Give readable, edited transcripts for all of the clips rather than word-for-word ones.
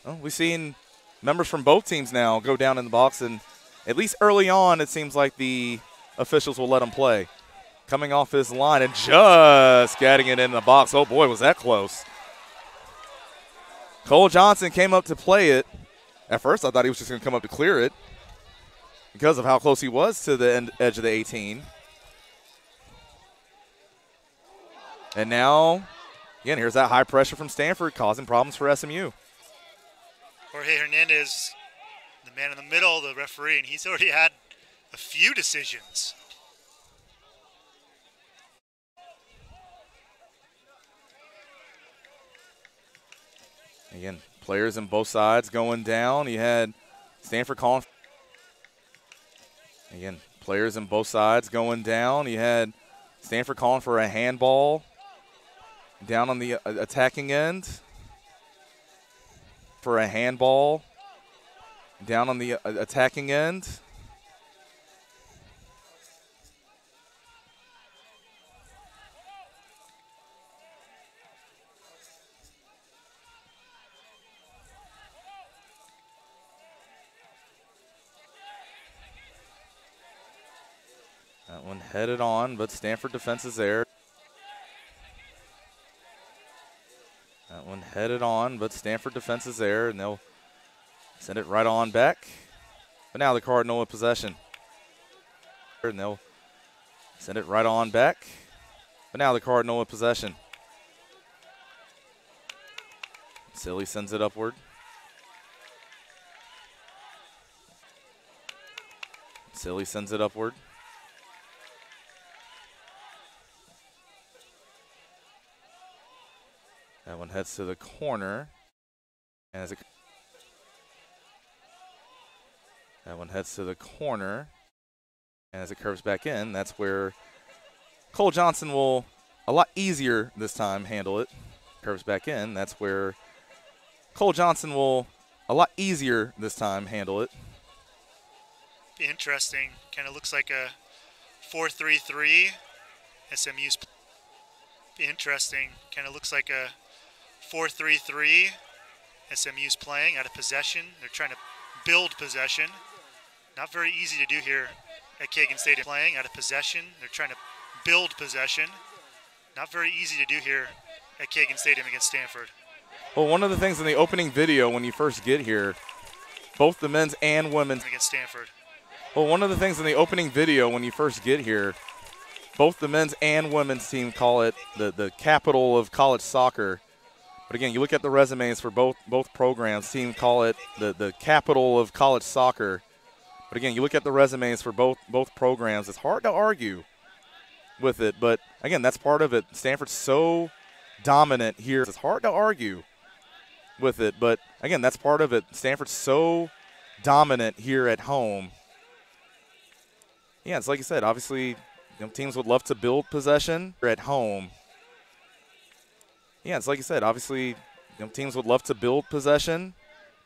Well, we've seen members from both teams now go down in the box, and at least early on it seems like the officials will let them play. Coming off his line and just getting it in the box. Oh, boy, was that close. Cole Johnson came up to play it. At first, I thought he was just going to come up to clear it because of how close he was to the edge of the 18. And now, again, here's that high pressure from Stanford causing problems for SMU. Jorge Hernandez, the man in the middle, the referee, and he's already had a few decisions. Again, players on both sides going down. You had Stanford calling. Again, players on both sides going down. You had Stanford calling for a handball down on the attacking end. For a handball down on the attacking end. That one headed on, but Stanford defense is there. That one headed on, but Stanford defense is there, and they'll send it right on back. But now the Cardinal with possession. And they'll send it right on back. But now the Cardinal with possession. Silly sends it upward. Silly sends it upward. That one heads to the corner. And as it that one heads to the corner. And as it curves back in, that's where Cole Johnson will a lot easier this time handle it. Curves back in, that's where Cole Johnson will a lot easier this time handle it. Interesting. Kind of looks like a 4-3-3. SMU's interesting. Kind of looks like a 4-3-3. SMU's playing out of possession. They're trying to build possession. Not very easy to do here at Kagan Stadium. Playing out of possession. They're trying to build possession. Not very easy to do here at Kagan Stadium against Stanford. Well, one of the things in the opening video when you first get here, both the men's and women's against Stanford. Well, one of the things in the opening video when you first get here, both the men's and women's team call it the capital of college soccer. But again, you look at the resumes for both programs, team call it the capital of college soccer. But again, you look at the resumes for both programs, it's hard to argue with it. But again, that's part of it. Stanford's so dominant here. It's hard to argue with it. But again, that's part of it. Stanford's so dominant here at home. Yeah, it's like you said, obviously teams would love to build possession at home. Yeah, it's like you said, obviously teams would love to build possession,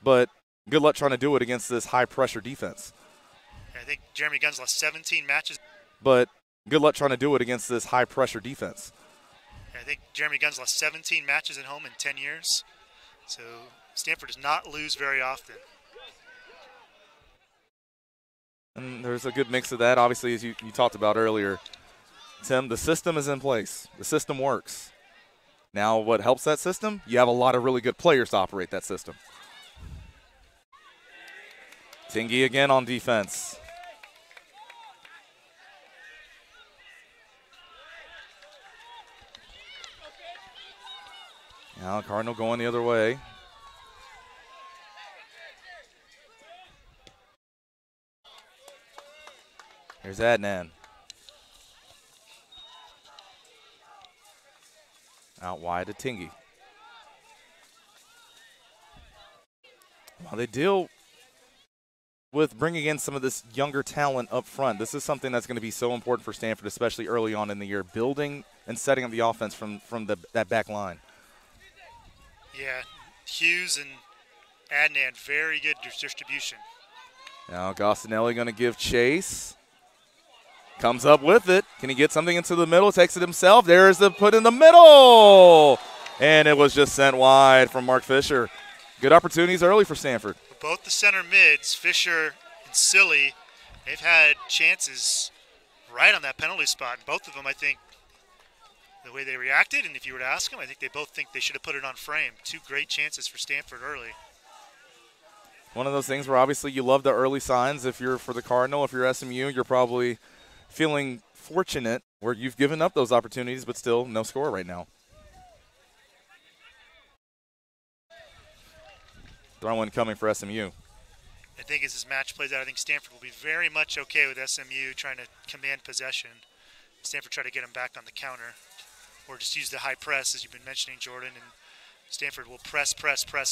but good luck trying to do it against this high-pressure defense. I think Jeremy Gunn's lost 17 matches. But good luck trying to do it against this high-pressure defense. I think Jeremy Gunn's lost 17 matches at home in 10 years. So Stanford does not lose very often. And there's a good mix of that, obviously, as you talked about earlier. Tim, the system is in place. The system works. Now what helps that system? You have a lot of really good players to operate that system. Tingy again on defense. Now Cardinal going the other way. Here's Adnan. Out wide to Tingy. While they deal with bringing in some of this younger talent up front, this is something that's going to be so important for Stanford, especially early on in the year, building and setting up the offense from that back line. Yeah, Hughes and Adnan, very good distribution. Now Gostinelli going to give chase. Comes up with it. Can he get something into the middle? Takes it himself. There's the put in the middle. And it was just sent wide from Mark Fisher. Good opportunities early for Stanford. Both the center mids, Fisher and Silly, they've had chances right on that penalty spot. And both of them, I think, the way they reacted, and if you were to ask them, I think they both think they should have put it on frame. Two great chances for Stanford early. One of those things where obviously you love the early signs. If you're for the Cardinal, if you're SMU, you're probably feeling fortunate where you've given up those opportunities, but still no score right now. Throw-in coming for SMU. I think as this match plays out, I think Stanford will be very much okay with SMU trying to command possession. Stanford try to get them back on the counter, or just use the high press, as you've been mentioning, Jordan. And Stanford will press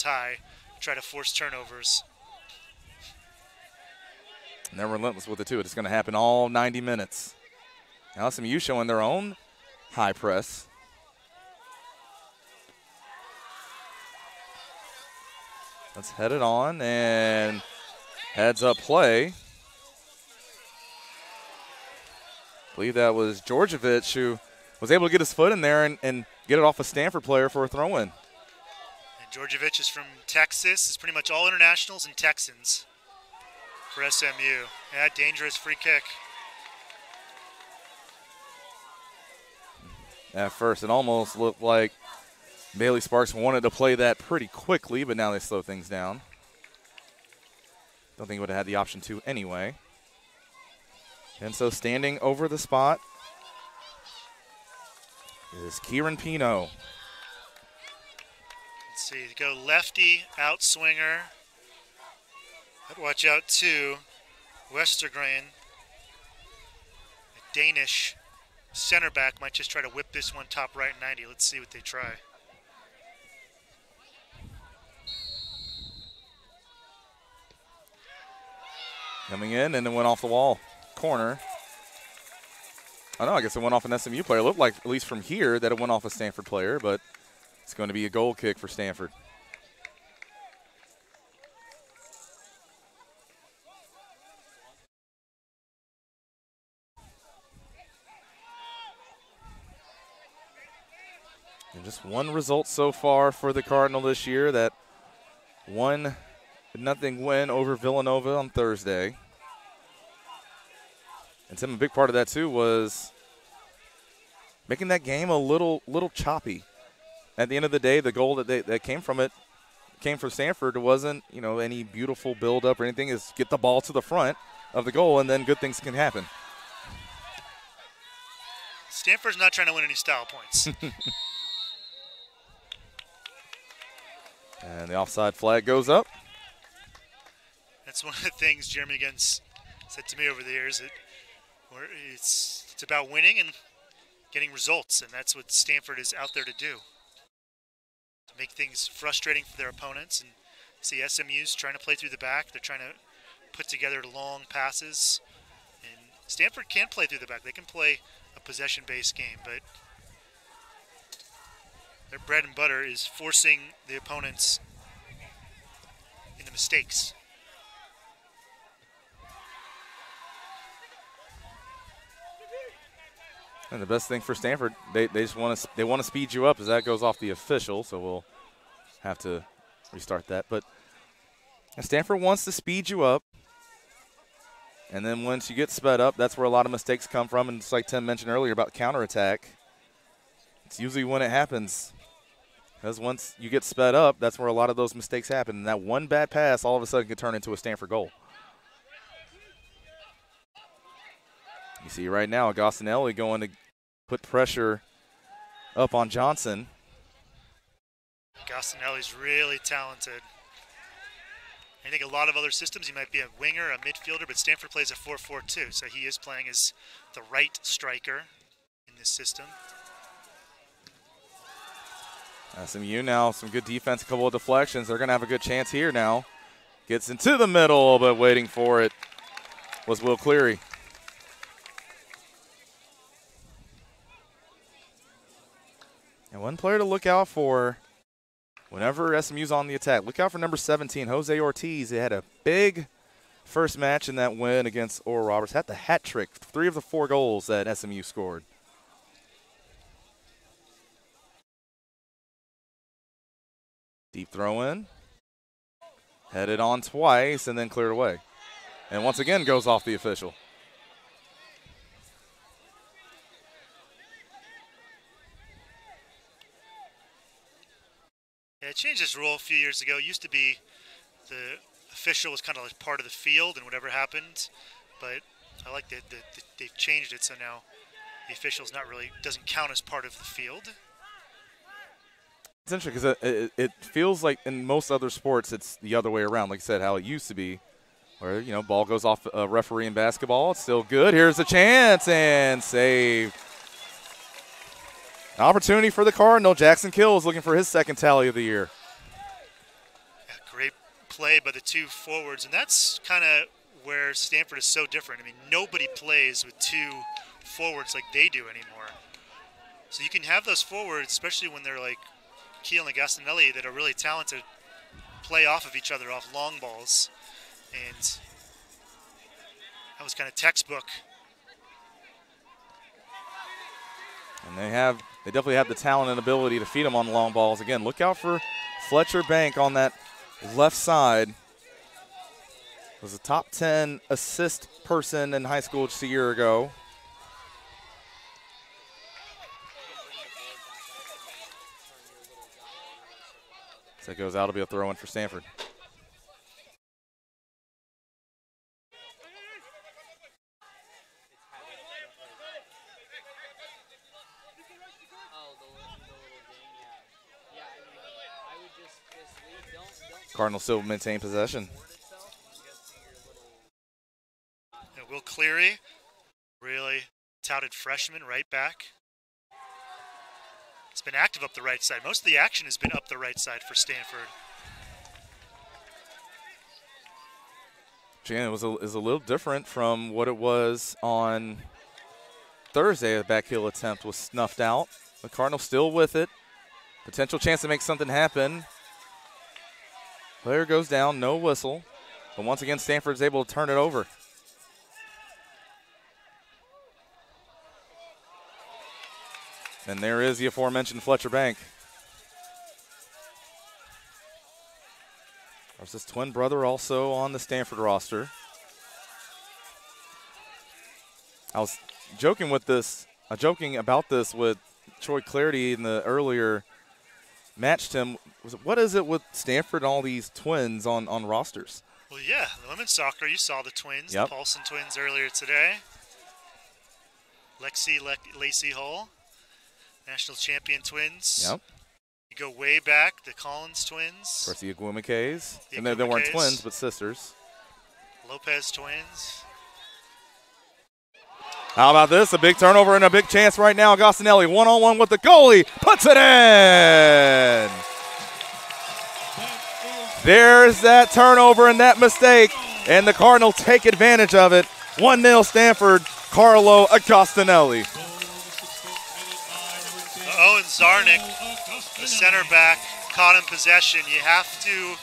high, try to force turnovers. And they're relentless with it, too. It's going to happen all 90 minutes. Now SMU showing their own high press. Let's head it on, and heads up play. I believe that was Georgievich who was able to get his foot in there and get it off a Stanford player for a throw-in. And Georgievich is from Texas. It's pretty much all internationals and Texans for SMU. Yeah, dangerous free kick. At first, it almost looked like Bailey Sparks wanted to play that pretty quickly, but now they slow things down. Don't think he would have had the option to anyway. And so standing over the spot is Kieran Pino. Let's see, go lefty, out swinger. I'd watch out too. Westergren, a Danish center back, might just try to whip this one top right 90. Let's see what they try. Coming in, and it went off the wall. Corner. I know, I guess it went off an SMU player. It looked like, at least from here, that it went off a Stanford player, but it's going to be a goal kick for Stanford. And just one result so far for the Cardinal this year, that 1-0 win over Villanova on Thursday. And Tim, a big part of that too was making that game a little choppy. At the end of the day, the goal that came from it came from Stanford. It wasn't, any beautiful build-up or anything. Is get the ball to the front of the goal, and then good things can happen. Stanford's not trying to win any style points. And the offside flag goes up. That's one of the things Jeremy Gens said to me over the years. It's about winning and getting results, and that's what Stanford is out there to do. To make things frustrating for their opponents. And see SMU's trying to play through the back. They're trying to put together long passes. And Stanford can play through the back. They can play a possession-based game, but their bread and butter is forcing the opponents into mistakes. And the best thing for Stanford, they just want to speed you up as that goes off the official, so we'll have to restart that. But Stanford wants to speed you up, and then once you get sped up, that's where a lot of mistakes come from. And it's like Tim mentioned earlier about counterattack. It's usually when it happens, because once you get sped up, that's where a lot of those mistakes happen. And that one bad pass all of a sudden can turn into a Stanford goal. You see right now, Agostinelli going to put pressure up on Johnson. Agostinelli's really talented. I think a lot of other systems, he might be a winger, a midfielder, but Stanford plays a 4-4-2, so he is playing as the right striker in this system. SMU now, some good defense, a couple of deflections. They're going to have a good chance here now. Gets into the middle, but waiting for it was Will Cleary. And one player to look out for whenever SMU's on the attack. Look out for number 17, Jose Ortiz. He had a big first match in that win against Oral Roberts. Had the hat trick, 3 of the 4 goals that SMU scored. Deep throw in. Headed on twice and then cleared away. And once again goes off the official. Yeah, it changed this rule a few years ago. It used to be the official was kind of like part of the field and whatever happened, but I like that they've changed it so now the official's not really doesn't count as part of the field. It's interesting because it feels like in most other sports it's the other way around. Like I said, how it used to be, where ball goes off a referee in basketball. It's still good. Here's a chance and save. An opportunity for the Cardinal. Jackson Kills looking for his second tally of the year. Yeah, great play by the two forwards, and that's kind of where Stanford is so different. I mean, nobody plays with two forwards like they do anymore. So you can have those forwards, especially when they're like Keel and Gastinelli, that are really talented, play off of each other off long balls, and that was kind of textbook. And they definitely have the talent and ability to feed them on long balls. Again, look out for Fletcher Bank on that left side. Was a top 10 assist person in high school just a year ago. As that goes out, it'll be a throw-in for Stanford. Cardinals still maintain possession. And Will Cleary, really touted freshman, right back. It's been active up the right side. Most of the action has been up the right side for Stanford. Jan, it was a little different from what it was on Thursday. The back heel attempt was snuffed out. The Cardinals still with it. Potential chance to make something happen. Player goes down, no whistle. But once again, Stanford's able to turn it over. And there is the aforementioned Fletcher Bank. There's his twin brother also on the Stanford roster. I was joking about this with Troy Clarity in the earlier matched him. What is it with Stanford and all these twins on rosters? Well, yeah, the women's soccer, you saw the twins, yep. The Paulson twins earlier today. Lacey Hull, national champion twins. Yep. You go way back, the Collins twins. Of course, the Aguimacays. And they weren't twins, but sisters. Lopez twins. How about this? A big turnover and a big chance right now. Gastinelli one-on-one with the goalie. Puts it in. There's that turnover and that mistake. And the Cardinals take advantage of it. 1-0 Stanford. Carlo Agostinelli. Owen Zarnick, the center back, caught in possession. You have to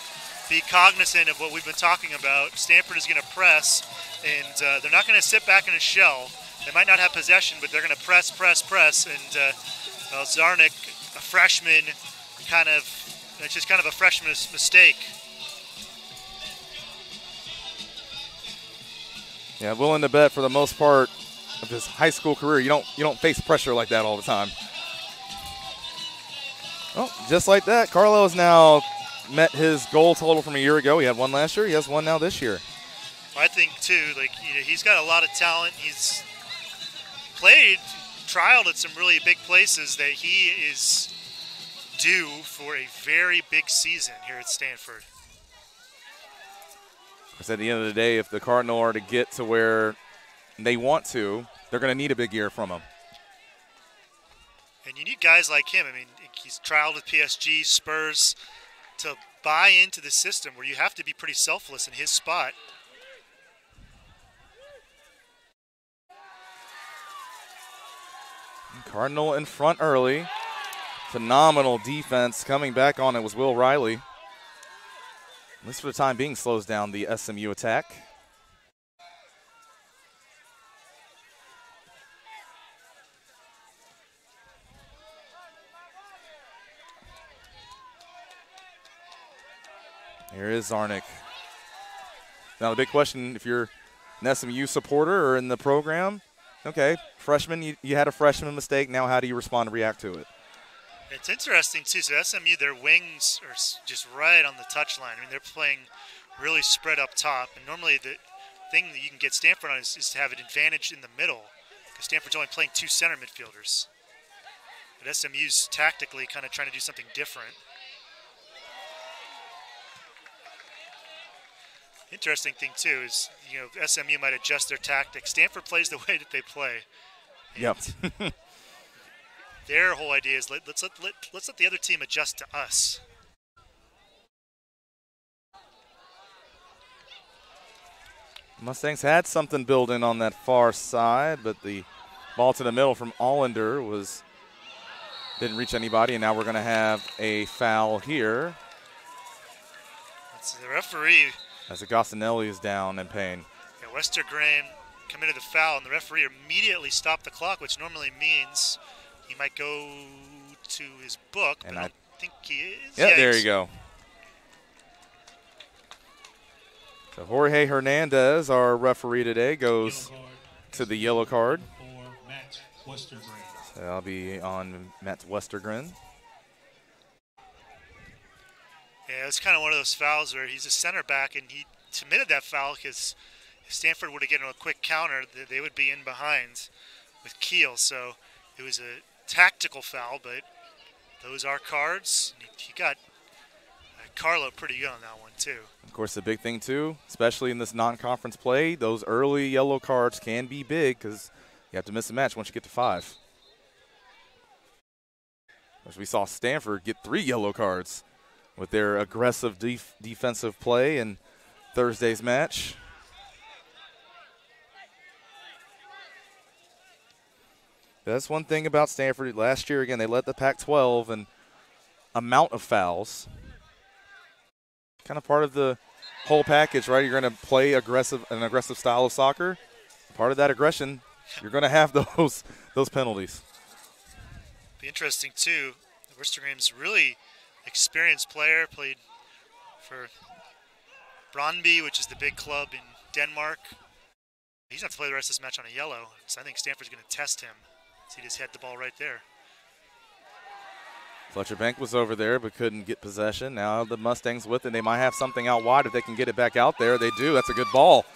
be cognizant of what we've been talking about. Stanford is going to press, and they're not going to sit back in a shell. They might not have possession, but they're going to press. And Zarnick, a freshman, it's just kind of a freshman mistake. Yeah, willing to bet for the most part of his high school career, you don't face pressure like that all the time. Well, just like that, Carlo has now met his goal total from a year ago. He had one last year. He has one now this year. I think, too, he's got a lot of talent. He's trialed at some really big places that he is due for a very big season here at Stanford. Because at the end of the day, if the Cardinal are to get to where they want to, they're going to need a big year from him. And you need guys like him. I mean, he's trialed with PSG, Spurs, to buy into the system where you have to be pretty selfless in his spot. Cardinal in front early. Phenomenal defense. Coming back on it was Will Riley. At least for the time being, slows down the SMU attack. Here is Zarnik. Now the big question, if you're an SMU supporter or in the program, okay, freshman, you had a freshman mistake. Now how do you respond and react to it? It's interesting, too. So SMU, their wings are just right on the touchline. I mean, they're playing really spread up top. And normally the thing that you can get Stanford on is to have an advantage in the middle, because Stanford's only playing 2 center midfielders. But SMU's tactically kind of trying to do something different. Interesting thing, too, is, SMU might adjust their tactics. Stanford plays the way that they play. Yep. Their whole idea is let's let the other team adjust to us. Mustangs had something building on that far side, but the ball to the middle from Allender didn't reach anybody, and now we're going to have a foul here. That's the referee. As Agostinelli is down in pain. Yeah, Westergren committed the foul, and the referee immediately stopped the clock, which normally means he might go to his book, but I don't think he is. Yeah, there you go. So Jorge Hernandez, our referee today, goes to the yellow card. So I'll be on Matt Westergren. Yeah, it's kind of one of those fouls where he's a center back, and he submitted that foul because if Stanford would have gotten a quick counter, they would be in behind with Keel. So it was a tactical foul, but those are cards. He got Carlo pretty good on that one, too. Of course, the big thing, too, especially in this non-conference play, those early yellow cards can be big because you have to miss a match once you get to 5. As we saw Stanford get 3 yellow cards with their aggressive defensive play in Thursday's match. That's one thing about Stanford. Last year, again, they led the Pac-12 and amount of fouls. Kind of part of the whole package, right? You're going to play an aggressive style of soccer. Part of that aggression, you're going to have those penalties. Be interesting, too. Westergren's really experienced player, played for Brøndby, which is the big club in Denmark. He's going to have to play the rest of this match on a yellow, so I think Stanford's going to test him. So he just had the ball right there. Fletcher Bank was over there but couldn't get possession. Now the Mustangs with it. They might have something out wide if they can get it back out there. They do. That's a good ball.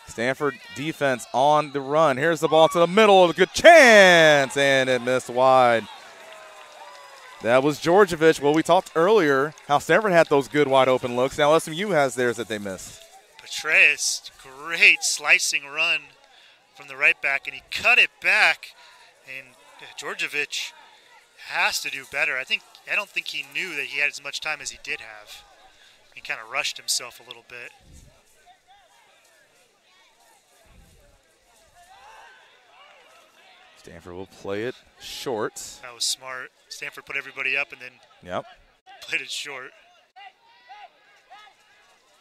Stanford defense on the run. Here's the ball to the middle. A good chance, and it missed wide. That was Georgievich. Well, we talked earlier how Stanford had those good wide open looks. Now SMU has theirs that they missed. Petraeus, great slicing run from the right back, and he cut it back. And Georgievich has to do better. I don't think he knew that he had as much time as he did have. He kind of rushed himself a little bit. Stanford will play it short. That was smart. Stanford put everybody up and then played it short.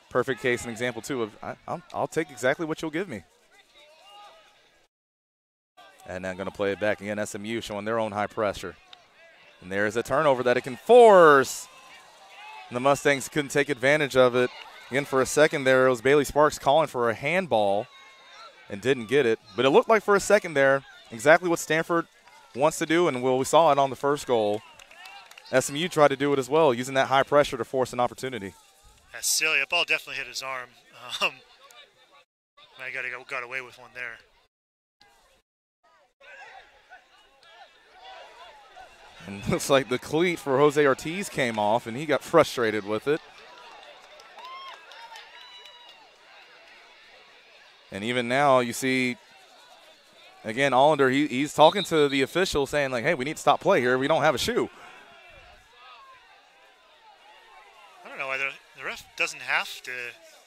Perfect case and example, too, of I'll take exactly what you'll give me. And then going to play it back again. SMU showing their own high pressure. And there's a turnover that it can force. And the Mustangs couldn't take advantage of it. Again, for a second there, it was Bailey Sparks calling for a handball and didn't get it. But it looked like for a second there, exactly what Stanford wants to do, and we saw it on the first goal. SMU tried to do it as well, using that high pressure to force an opportunity. That's silly. That ball definitely hit his arm. I got away with one there. And looks like the cleat for Jose Ortiz came off, and he got frustrated with it. And even now, you see, again, Allender, he's talking to the official saying, like, hey, we need to stop play here. We don't have a shoe. I don't know why the ref doesn't have to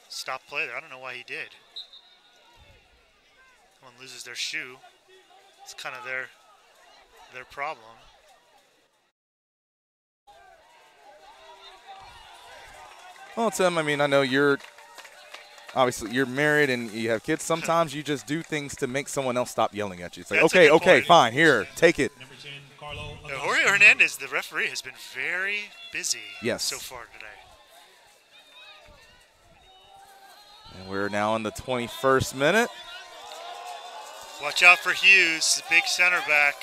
stop play there. I don't know why he did. Someone loses their shoe. It's kind of their problem. Well, Tim, I mean, I know you're married and you have kids. Sometimes you just do things to make someone else stop yelling at you. It's like, okay, fine, here, take it. Jorge Hernandez, the referee, has been very busy so far today. And we're now in the 21st minute. Watch out for Hughes, the big center back,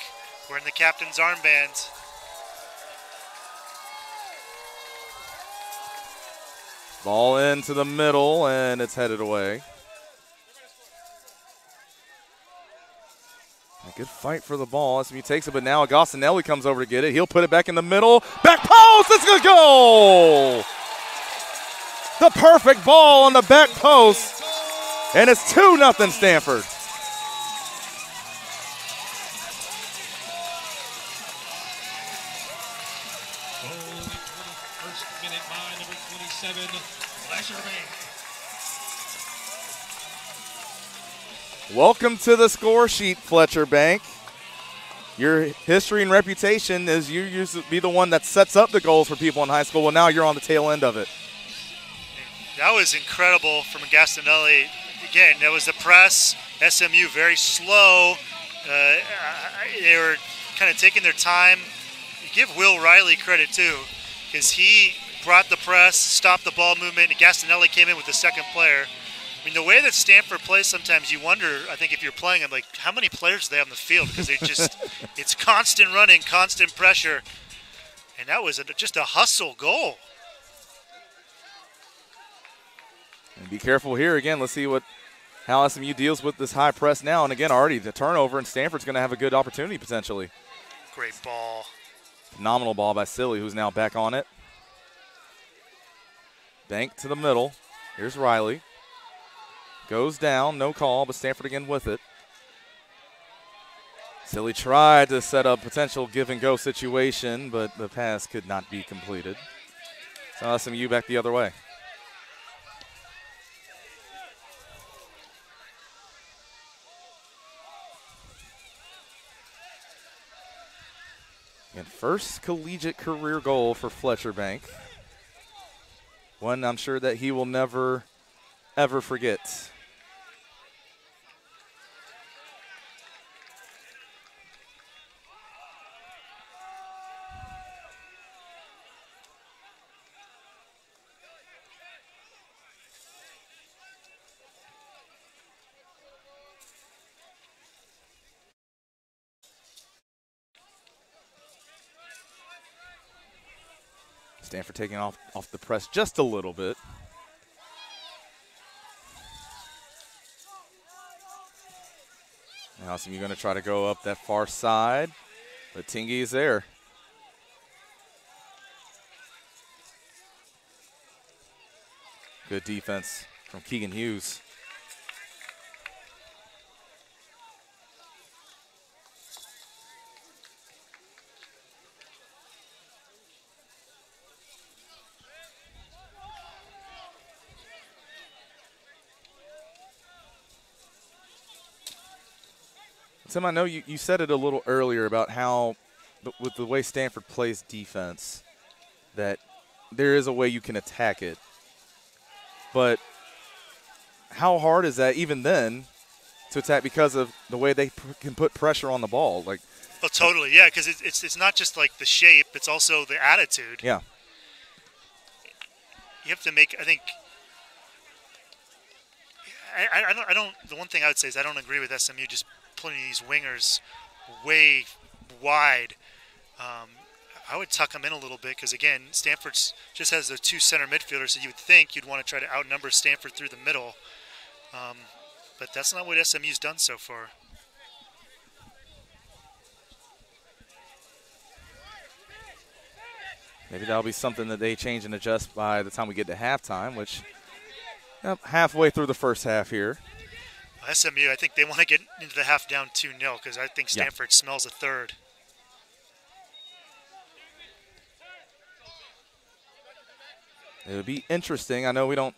wearing the captain's armband. Ball into the middle, and it's headed away. A good fight for the ball. SMU takes it, but now Agostinelli comes over to get it. He'll put it back in the middle. Back post, it's a goal! The perfect ball on the back post, and it's 2-0 Stanford. Welcome to the score sheet, Fletcher Bank. Your history and reputation is you used to be the one that sets up the goals for people in high school. Well, now you're on the tail end of it. That was incredible from Gastinelli. Again, that was the press. SMU very slow. They were kind of taking their time. You give Will Riley credit too, because he brought the press, stopped the ball movement, and Gastinelli came in with the second player. I mean, the way that Stanford plays, sometimes you wonder, I think if you're playing them, like how many players do they have on the field? Because they just, it's constant running, constant pressure. And that was just a hustle goal. And be careful here again. Let's see how SMU deals with this high press now. And again, already the turnover, and Stanford's going to have a good opportunity potentially. Great ball. Phenomenal ball by Silly, who's now back on it. Bank to the middle. Here's Riley. Goes down, no call, but Stanford again with it. Silly tried to set up potential give-and-go situation, but the pass could not be completed. So SMU back the other way. And first collegiate career goal for Fletcher Bank. One I'm sure that he will never, ever forget. Stanford taking off the press just a little bit. Now SMU going to try to go up that far side, but Tingy is there. Good defense from Keegan Hughes. Tim, I know you said it a little earlier about how, with the way Stanford plays defense, that there is a way you can attack it. But how hard is that even then to attack because of the way they can put pressure on the ball? Like, oh, totally, yeah, because it's not just like the shape, it's also the attitude. Yeah. You have to make, I think, I don't, the one thing I would say is I don't agree with SMU just putting these wingers way wide. I would tuck them in a little bit because, again, Stanford just has their two center midfielders, so you would think you'd want to try to outnumber Stanford through the middle. But that's not what SMU's done so far. Maybe that'll be something that they change and adjust by the time we get to halftime, which halfway through the first half here. SMU, I think they want to get into the half down 2-0 because I think Stanford smells a third. It would be interesting. I know we don't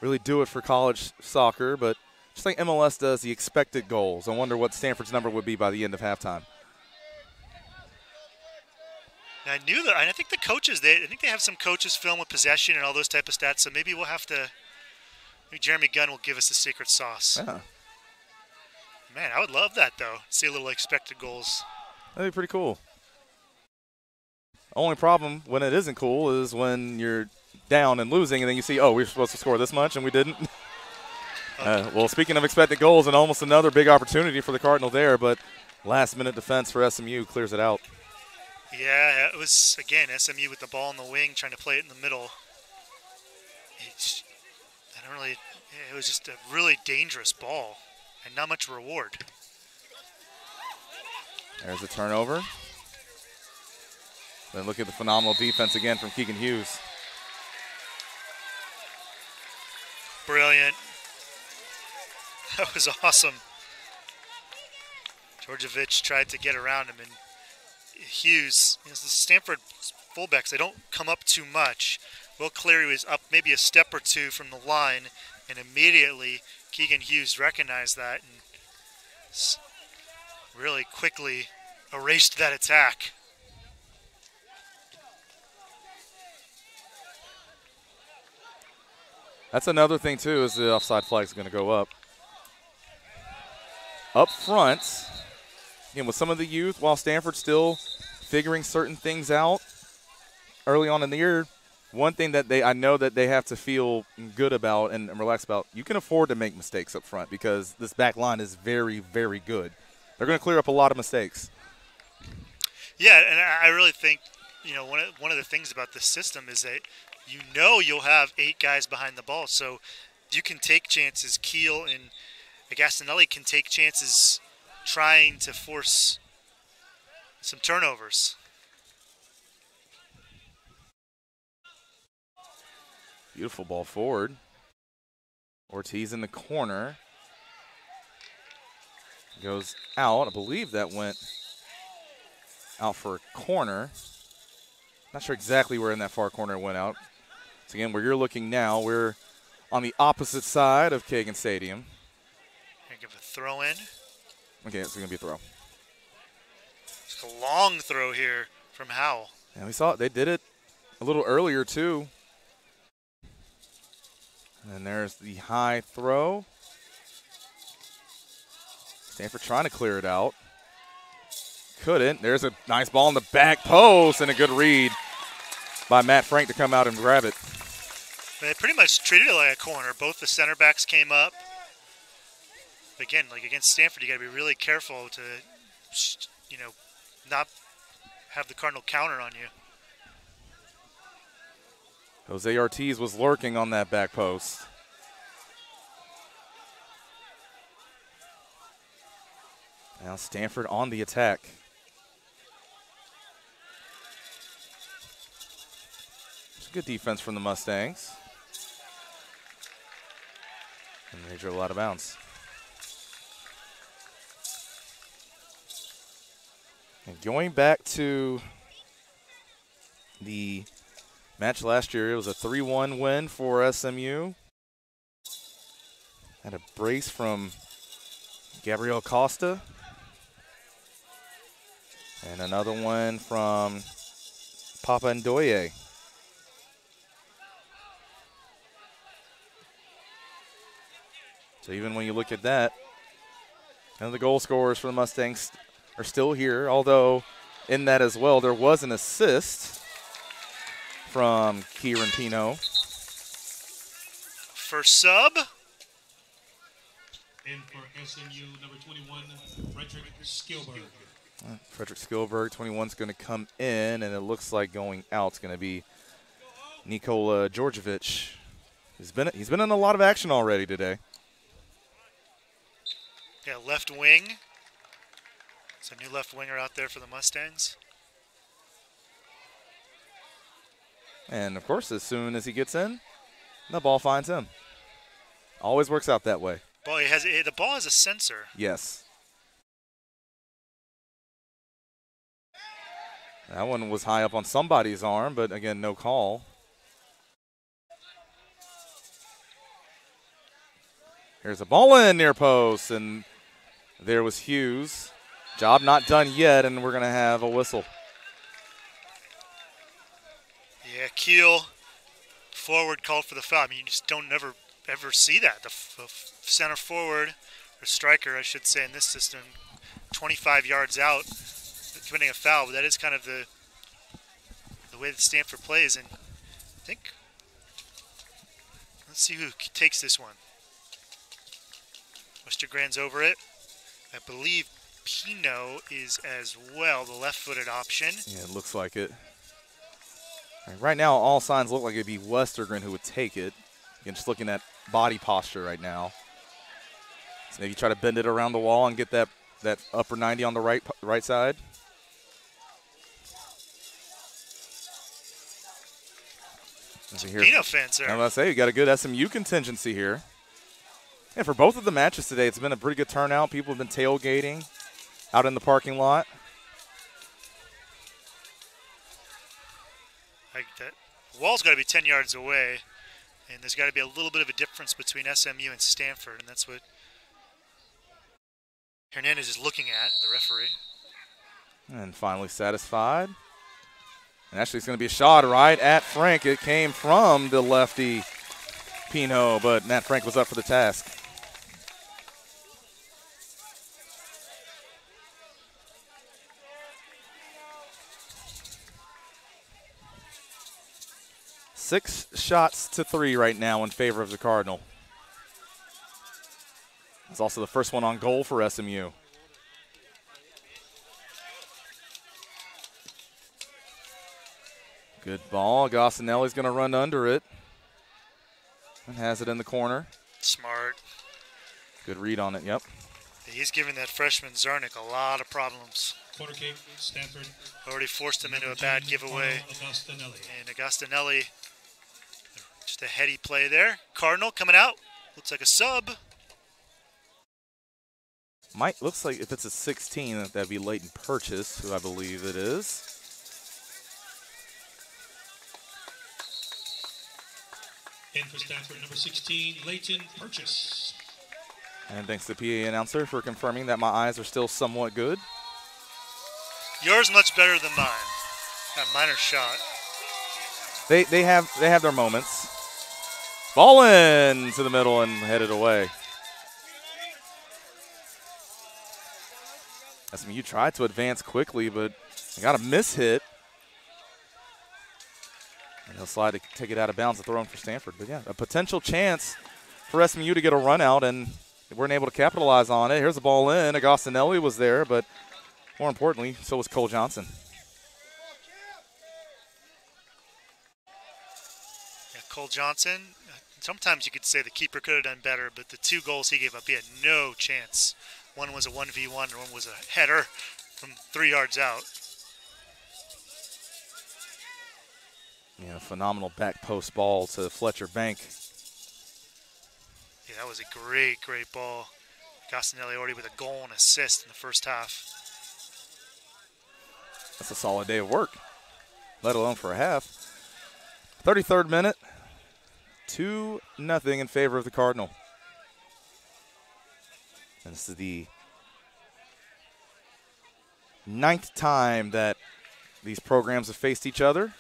really do it for college soccer, but just like MLS does the expected goals, I wonder what Stanford's number would be by the end of halftime. I knew that. I think the coaches, I think they have some coaches film with possession and all those type of stats, so maybe we'll have to, maybe Jeremy Gunn will give us the secret sauce. Yeah. Man, I would love that, though. See a little expected goals. That'd be pretty cool. Only problem when it isn't cool is when you're down and losing, and then you see, oh, we were supposed to score this much, and we didn't. Well, speaking of expected goals, and almost another big opportunity for the Cardinal there, but last-minute defense for SMU clears it out. Yeah, it was, again, SMU with the ball in the wing, trying to play it in the middle. It was just a really dangerous ball and not much reward. There's a turnover. Then look at the phenomenal defense again from Keegan Hughes. Brilliant. That was awesome. Djordjevic tried to get around him, and Hughes, the Stanford fullbacks, they don't come up too much. Will Cleary was up maybe a step or two from the line, and immediately Keegan Hughes recognized that and really quickly erased that attack. That's another thing, too, is the offside flag is going to go up. Up front, again, with some of the youth, while Stanford's still figuring certain things out early on in the year, one thing that I know that they have to feel good about and relax about, you can afford to make mistakes up front because this back line is very, very good. They're going to clear up a lot of mistakes. Yeah, and I really think, one of the things about this system is that you'll have 8 guys behind the ball, so you can take chances. Keel and Agostinelli can take chances trying to force some turnovers. Beautiful ball forward. Ortiz in the corner. Goes out. I believe that went out for a corner. Not sure exactly where in that far corner it went out. So again, where you're looking now, we're on the opposite side of Kagan Stadium. Give a throw in. Okay, it's going to be a throw. Just a long throw here from Howell. And we saw it. They did it a little earlier, too. And there's the high throw. Stanford trying to clear it out. Couldn't. There's a nice ball in the back post and a good read by Matt Frank to come out and grab it. They pretty much treated it like a corner. Both the center backs came up. But again, like against Stanford, you got to be really careful to, not have the Cardinal counter on you. Jose Ortiz was lurking on that back post. Now Stanford on the attack. It's good defense from the Mustangs. And they dribble out of bounds. And going back to the match last year, it was a 3-1 win for SMU. Had a brace from Gabriel Costa. And another one from Papa Ndoye. So even when you look at that, and the goal scorers for the Mustangs are still here, although in that as well, there was an assist from Kieran Pino. First sub. And for SMU, number 21, Frederick Skilberg. Frederick Skilberg, 21 is going to come in, and it looks like going out is going to be Nikola Djordjevic. He's been in a lot of action already today. Yeah, left wing. It's a new left winger out there for the Mustangs. And, of course, as soon as he gets in, the ball finds him. Always works out that way. Boy, the ball has a sensor. Yes. That one was high up on somebody's arm, but, again, no call. Here's a ball in near post, and there was Hughes. Job not done yet, and we're going to have a whistle. Yeah, Keel forward called for the foul. I mean, you just don't ever see that. The center forward, or striker, I should say, in this system, 25 yards out, committing a foul. But that is kind of the way that Stanford plays. And I think, let's see who takes this one. Mr. Grand's over it. I believe Pino is as well, the left-footed option. Yeah, it looks like it. Right now, all signs look like it'd be Westergren who would take it. Again, just looking at body posture right now. So maybe try to bend it around the wall and get that upper 90 on the right side. Pino fans there. I'm going to say, you got a good SMU contingency here. And for both of the matches today, it's been a pretty good turnout. People have been tailgating out in the parking lot. Like that wall's got to be 10 yards away, and there's got to be a little bit of a difference between SMU and Stanford, and that's what Hernandez is looking at, the referee. And finally satisfied. And actually, it's going to be a shot right at Frank. It came from the lefty Pino, but Nat Frank was up for the task. Six shots to 3 right now in favor of the Cardinal. It's also the first one on goal for SMU. Good ball. Gossinelli's going to run under it and has it in the corner. Smart. Good read on it, yep. He's giving that freshman Zarnik a lot of problems. Corner kick, Stanford. Already forced him into a bad giveaway. And Agostinelli, just a heady play there. Cardinal coming out. Looks like a sub. Looks like if it's a 16, that'd be Leighton Purchase, who I believe it is. In for Stanford, number 16, Leighton Purchase. And thanks to the PA announcer for confirming that my eyes are still somewhat good. Yours much better than mine. That minor shot. They have their moments. Ball in to the middle and headed away. SMU tried to advance quickly, but they got a mishit. And he'll slide to take it out of bounds and throw in for Stanford. But yeah, a potential chance for SMU to get a run out, and they weren't able to capitalize on it. Here's the ball in. Agostinelli was there, but more importantly, so was Cole Johnson. Yeah, Cole Johnson, sometimes you could say the keeper could have done better, but the 2 goals he gave up, he had no chance. One was a 1v1 and one was a header from 3 yards out. Yeah, phenomenal back post ball to Fletcher Bank. Yeah, that was a great ball. Gostinelli already with a goal and assist in the first half. That's a solid day of work, let alone for a half. 33rd minute, 2-0 in favor of the Cardinal. And this is the 9th time that these programs have faced each other.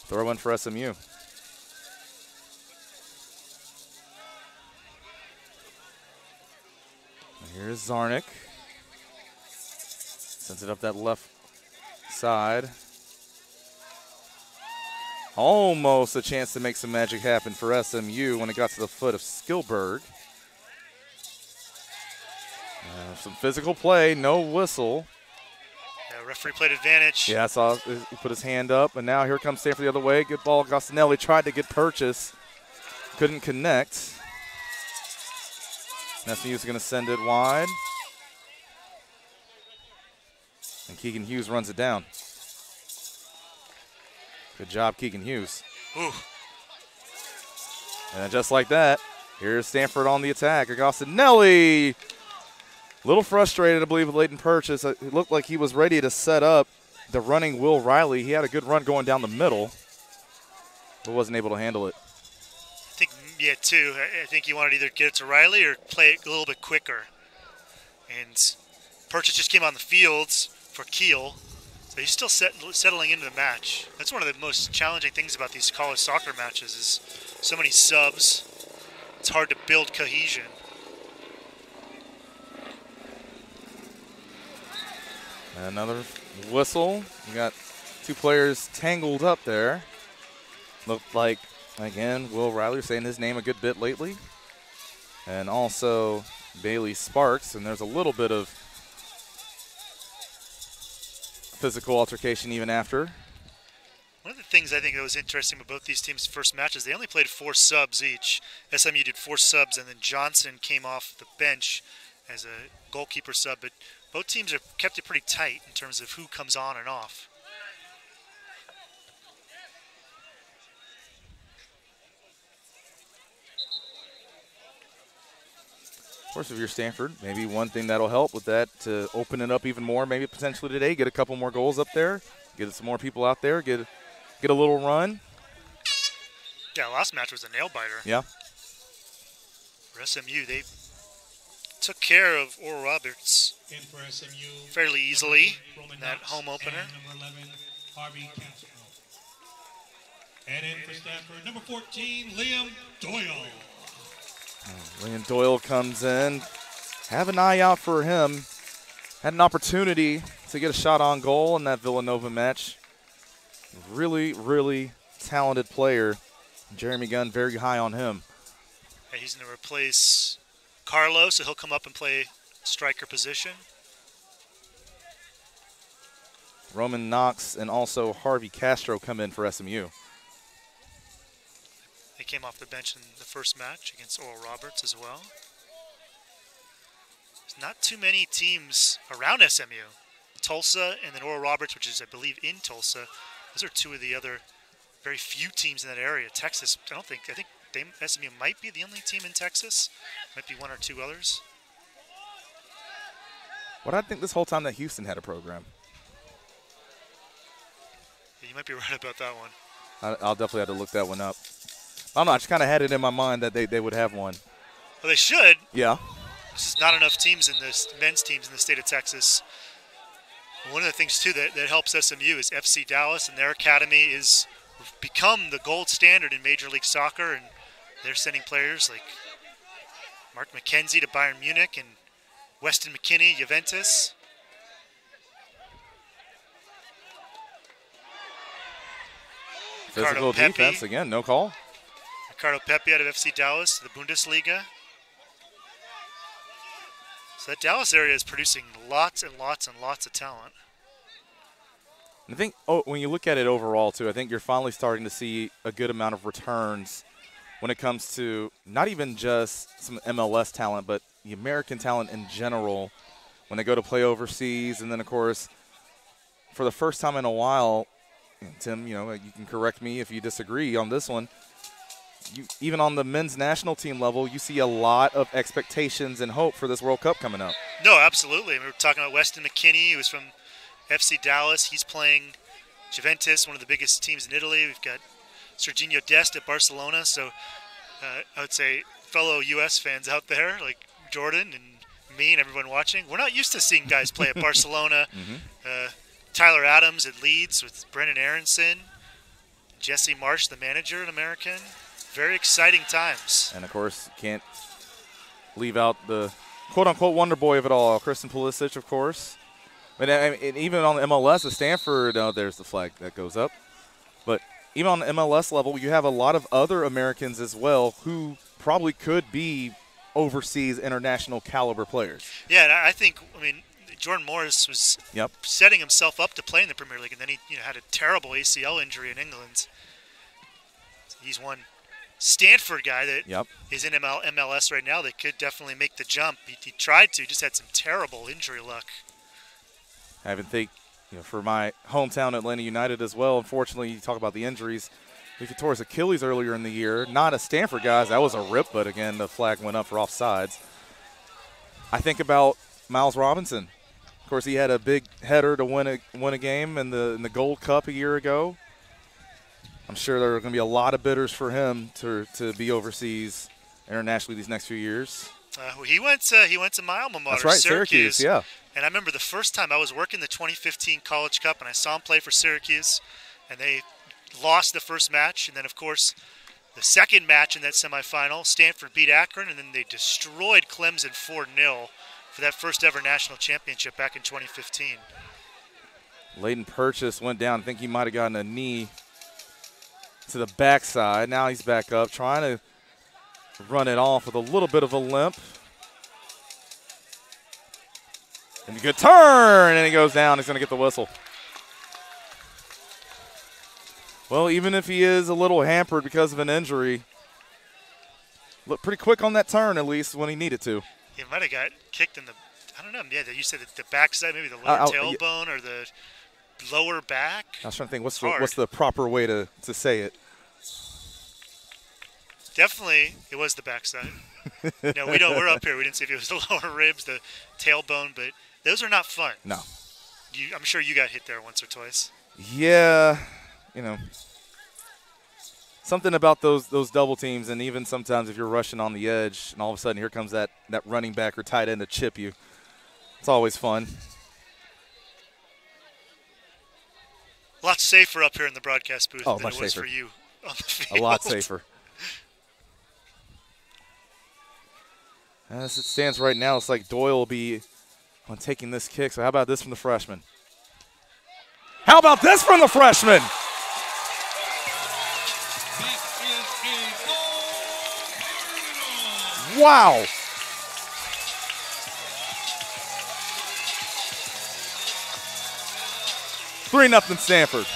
Throw in for SMU. Here's Zarnik. Sends it up that left side. Almost a chance to make some magic happen for SMU when it got to the foot of Skilberg. Some physical play, no whistle. Yeah, referee played advantage. Yeah, I saw he put his hand up, and now here comes Stanford the other way. Good ball. Gostinelli tried to get Purchase. Couldn't connect. SMU's going to send it wide. And Keegan Hughes runs it down. Good job, Keegan Hughes. Ooh. And just like that, here's Stanford on the attack. Agostinelli, a little frustrated, I believe, with Leighton Purchase. It looked like he was ready to set up the running Will Riley. He had a good run going down the middle, but wasn't able to handle it. I think, yeah, too. I think he wanted to either get it to Riley or play it a little bit quicker. And Purchase just came on the fields for Keel. So he's still settling into the match. That's one of the most challenging things about these college soccer matches is so many subs. It's hard to build cohesion. Another whistle. You got two players tangled up there. Looked like, again, Will Riley saying his name a good bit lately. And also Bailey Sparks. And there's a little bit of physical altercation even after. One of the things I think that was interesting about both these teams' first matches, they only played 4 subs each. SMU did 4 subs, and then Johnson came off the bench as a goalkeeper sub. But both teams have kept it pretty tight in terms of who comes on and off. Of course, if you're Stanford, maybe one thing that'll help with that to open it up even more, maybe potentially today, get a couple more goals up there, get some more people out there, get a little run. Yeah, last match was a nail-biter. Yeah. For SMU, they took care of Oral Roberts fairly easily in that home opener. Number 11, Harvey Castro. And in for Stanford, number 14, Liam Doyle. Liam Doyle comes in. Have an eye out for him. Had an opportunity to get a shot on goal in that Villanova match. Really, really talented player. Jeremy Gunn very high on him. Yeah, he's going to replace Carlo, so he'll come up and play striker position. Roman Knox and also Harvey Castro come in for SMU. They came off the bench in the first match against Oral Roberts as well. There's not too many teams around SMU. Tulsa and then Oral Roberts, which is, I believe, in Tulsa. Those are two of the other very few teams in that area. Texas, I think SMU might be the only team in Texas. Might be one or two others. What I think this whole time that Houston had a program. Yeah, you might be right about that one. I'll definitely have to look that one up. I don't know. I just kind of had it in my mind that they would have one. Well, they should. Yeah. There's just not enough teams in this men's teams in the state of Texas. One of the things, too, that helps SMU is FC Dallas, and their academy is become the gold standard in Major League Soccer, and they're sending players like Mark McKenzie to Bayern Munich and Weston McKinney, Juventus. Physical defense, again, no call. Ricardo Pepe out of FC Dallas to the Bundesliga. So that Dallas area is producing lots and lots and lots of talent. I think when you look at it overall, too, I think you're finally starting to see a good amount of returns when it comes to not even just some MLS talent, but the American talent in general when they go to play overseas. And then, of course, for the first time in a while, Tim, you can correct me if you disagree on this one, even on the men's national team level, you see a lot of expectations and hope for this World Cup coming up. No, absolutely. We were talking about Weston McKinney, who was from FC Dallas. He's playing Juventus, one of the biggest teams in Italy. We've got Serginho Dest at Barcelona. So I would say fellow U.S. fans out there, like Jordan and me and everyone watching, we're not used to seeing guys play at Barcelona. Tyler Adams at Leeds with Brendan Aronson. Jesse Marsh, the manager, an American. Very exciting times. And, of course, can't leave out the quote-unquote wonder boy of it all, Kristen Pulisic, of course. But even on the MLS at Stanford, there's the flag that goes up. But even on the MLS level, you have a lot of other Americans as well who probably could be overseas international caliber players. Yeah, and I think, Jordan Morris was setting himself up to play in the Premier League, and then he had a terrible ACL injury in England. He's one Stanford guy that is in MLS right now that could definitely make the jump. He tried to, just had some terrible injury luck. I even think, for my hometown Atlanta United as well, unfortunately, you talk about the injuries. He tore his Achilles earlier in the year. Not a Stanford guy. That was a rip, but again, the flag went up for offsides. I think about Miles Robinson. Of course, he had a big header to win a game in the Gold Cup a year ago. I'm sure there are going to be a lot of bidders for him to be overseas internationally these next few years. He went to my alma mater, That's right, Syracuse. Yeah. And I remember the first time I was working the 2015 College Cup, and I saw him play for Syracuse, and they lost the first match. And then, of course, the second match in that semifinal, Stanford beat Akron, and then they destroyed Clemson 4-0 for that first ever national championship back in 2015. Layden Purchase went down. I think he might have gotten a knee to the backside. Now he's back up, trying to run it off with a little bit of a limp. And a good turn, and he goes down. He's going to get the whistle. Well, even if he is a little hampered because of an injury, looked pretty quick on that turn, at least when he needed to. He might have got kicked in the, I don't know, yeah, you said the backside, maybe the lower tailbone or the lower back. I was trying to think, what's the proper way to say it? Definitely, it was the backside. No, we're up here. We didn't see if it was the lower ribs, the tailbone, but those are not fun. No. I'm sure you got hit there once or twice. Yeah, something about those double teams, and even sometimes if you're rushing on the edge and all of a sudden here comes that running back or tight end to chip you. It's always fun. A lot safer up here in the broadcast booth than it was safer for you on the field. A lot safer. As it stands right now, it's like Doyle will be on taking this kick. So how about this from the freshman? How about this from the freshman? Wow. Three 0 Stanford.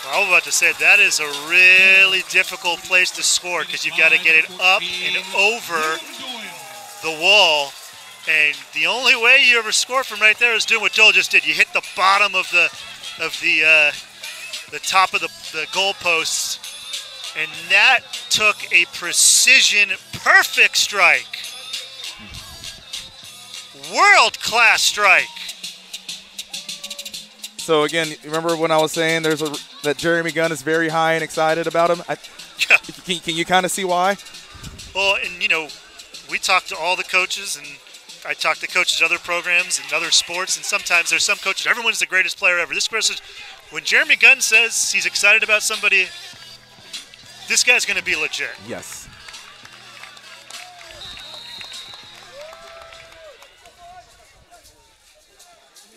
I was about to say, that is a really difficult place to score because you've got to get it up and over the wall. And the only way you ever score from right there is doing what Doyle just did. You hit the bottom of the top of the goalposts, and that took a precision, perfect strike. World-class strike. So again, remember when I was saying that Jeremy Gunn is very high and excited about him? Yeah. Can you kind of see why? Well, and we talk to all the coaches, and I talk to coaches of other programs and other sports, and sometimes there's some coaches, everyone's the greatest player ever. This person, when Jeremy Gunn says he's excited about somebody, this guy's going to be legit. Yes.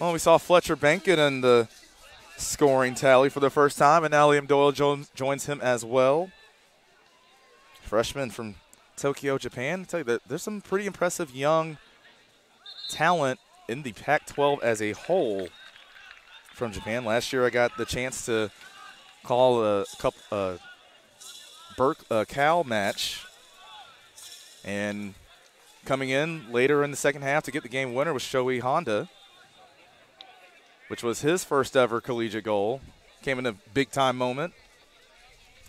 Well, we saw Fletcher Bankin in the scoring tally for the first time, and now Liam Doyle joins him as well. Freshman from Tokyo, Japan. I tell you that there's some pretty impressive young talent in the Pac-12 as a whole from Japan. Last year I got the chance to call a Cal match, and coming in later in the second half to get the game winner was Shohei Honda, which was his first ever collegiate goal. Came in a big-time moment.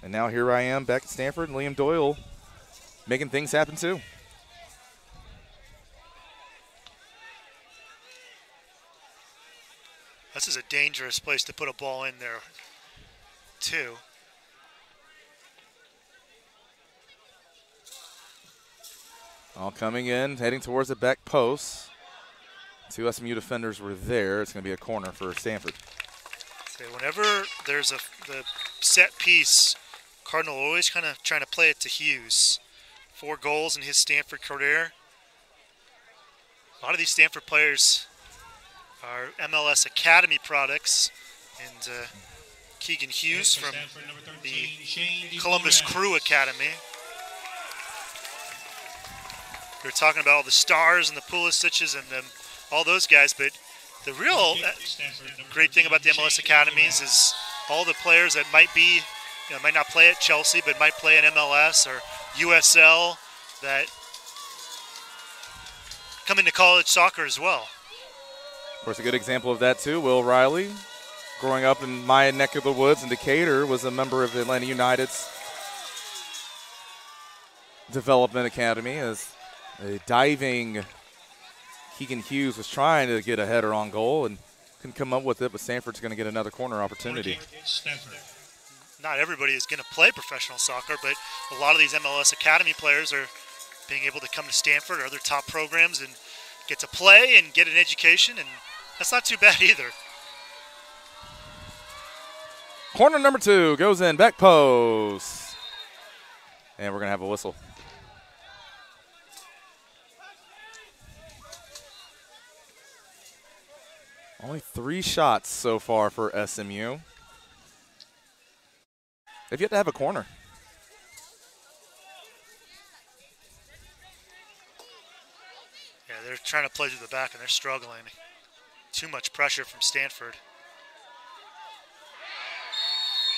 And now here I am back at Stanford, and Liam Doyle making things happen too. This is a dangerous place to put a ball in there, too. All coming in, heading towards the back post. Two SMU defenders were there. It's going to be a corner for Stanford. So whenever there's the set piece, Cardinal always kind of trying to play it to Hughes. 4 goals in his Stanford career. A lot of these Stanford players are MLS Academy products, and Keegan Hughes from the Columbus Crew Academy. We were talking about all the stars and the Pulisic's and all those guys, but the real great thing about the MLS Academies is all the players that might not play at Chelsea, but might play in MLS or USL that come into college soccer as well. Of course, a good example of that too, Will Riley, growing up in my neck of the woods in Decatur, was a member of Atlanta United's development academy. As a diving Keegan Hughes was trying to get a header on goal and couldn't come up with it, but Stanford's going to get another corner opportunity. Not everybody is going to play professional soccer, but a lot of these MLS Academy players are being able to come to Stanford or other top programs and get to play and get an education, and that's not too bad either. Corner number 2 goes in, back post. And we're going to have a whistle. Only 3 shots so far for SMU. They've yet to have a corner. Yeah, they're trying to play through the back, and they're struggling. Too much pressure from Stanford.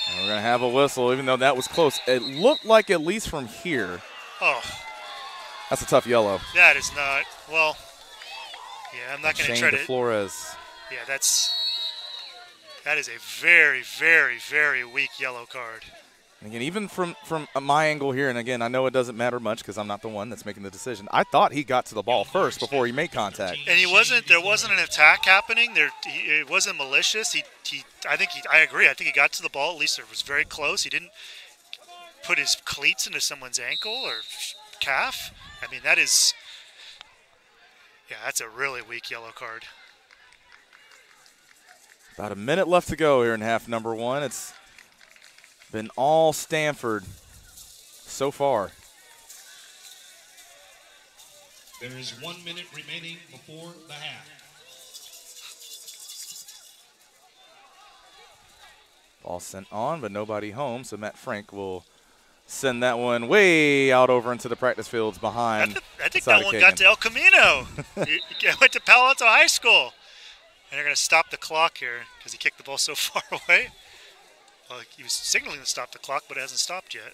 And we're going to have a whistle, even though that was close. It looked like, at least from here. Oh. That's a tough yellow. That is not. Well, yeah, I'm not going to try to. Flores. Yeah, that is a very, very, very weak yellow card. And again, even from my angle here, and again, I know it doesn't matter much because I'm not the one that's making the decision. I thought he got to the ball first before he made contact. And there wasn't an attack happening. It wasn't malicious. I agree. I think he got to the ball. At least it was very close. He didn't put his cleats into someone's ankle or calf. I mean, that's a really weak yellow card. About a minute left to go here in half number 1. It's been all Stanford so far. There is 1 minute remaining before the half. Ball sent on, but nobody home, so Matt Frank will send that one way out over into the practice fields behind. I think that one got to El Camino. It went to Palo Alto High School. And they're going to stop the clock here because he kicked the ball so far away. Well, he was signaling to stop the clock, but it hasn't stopped yet.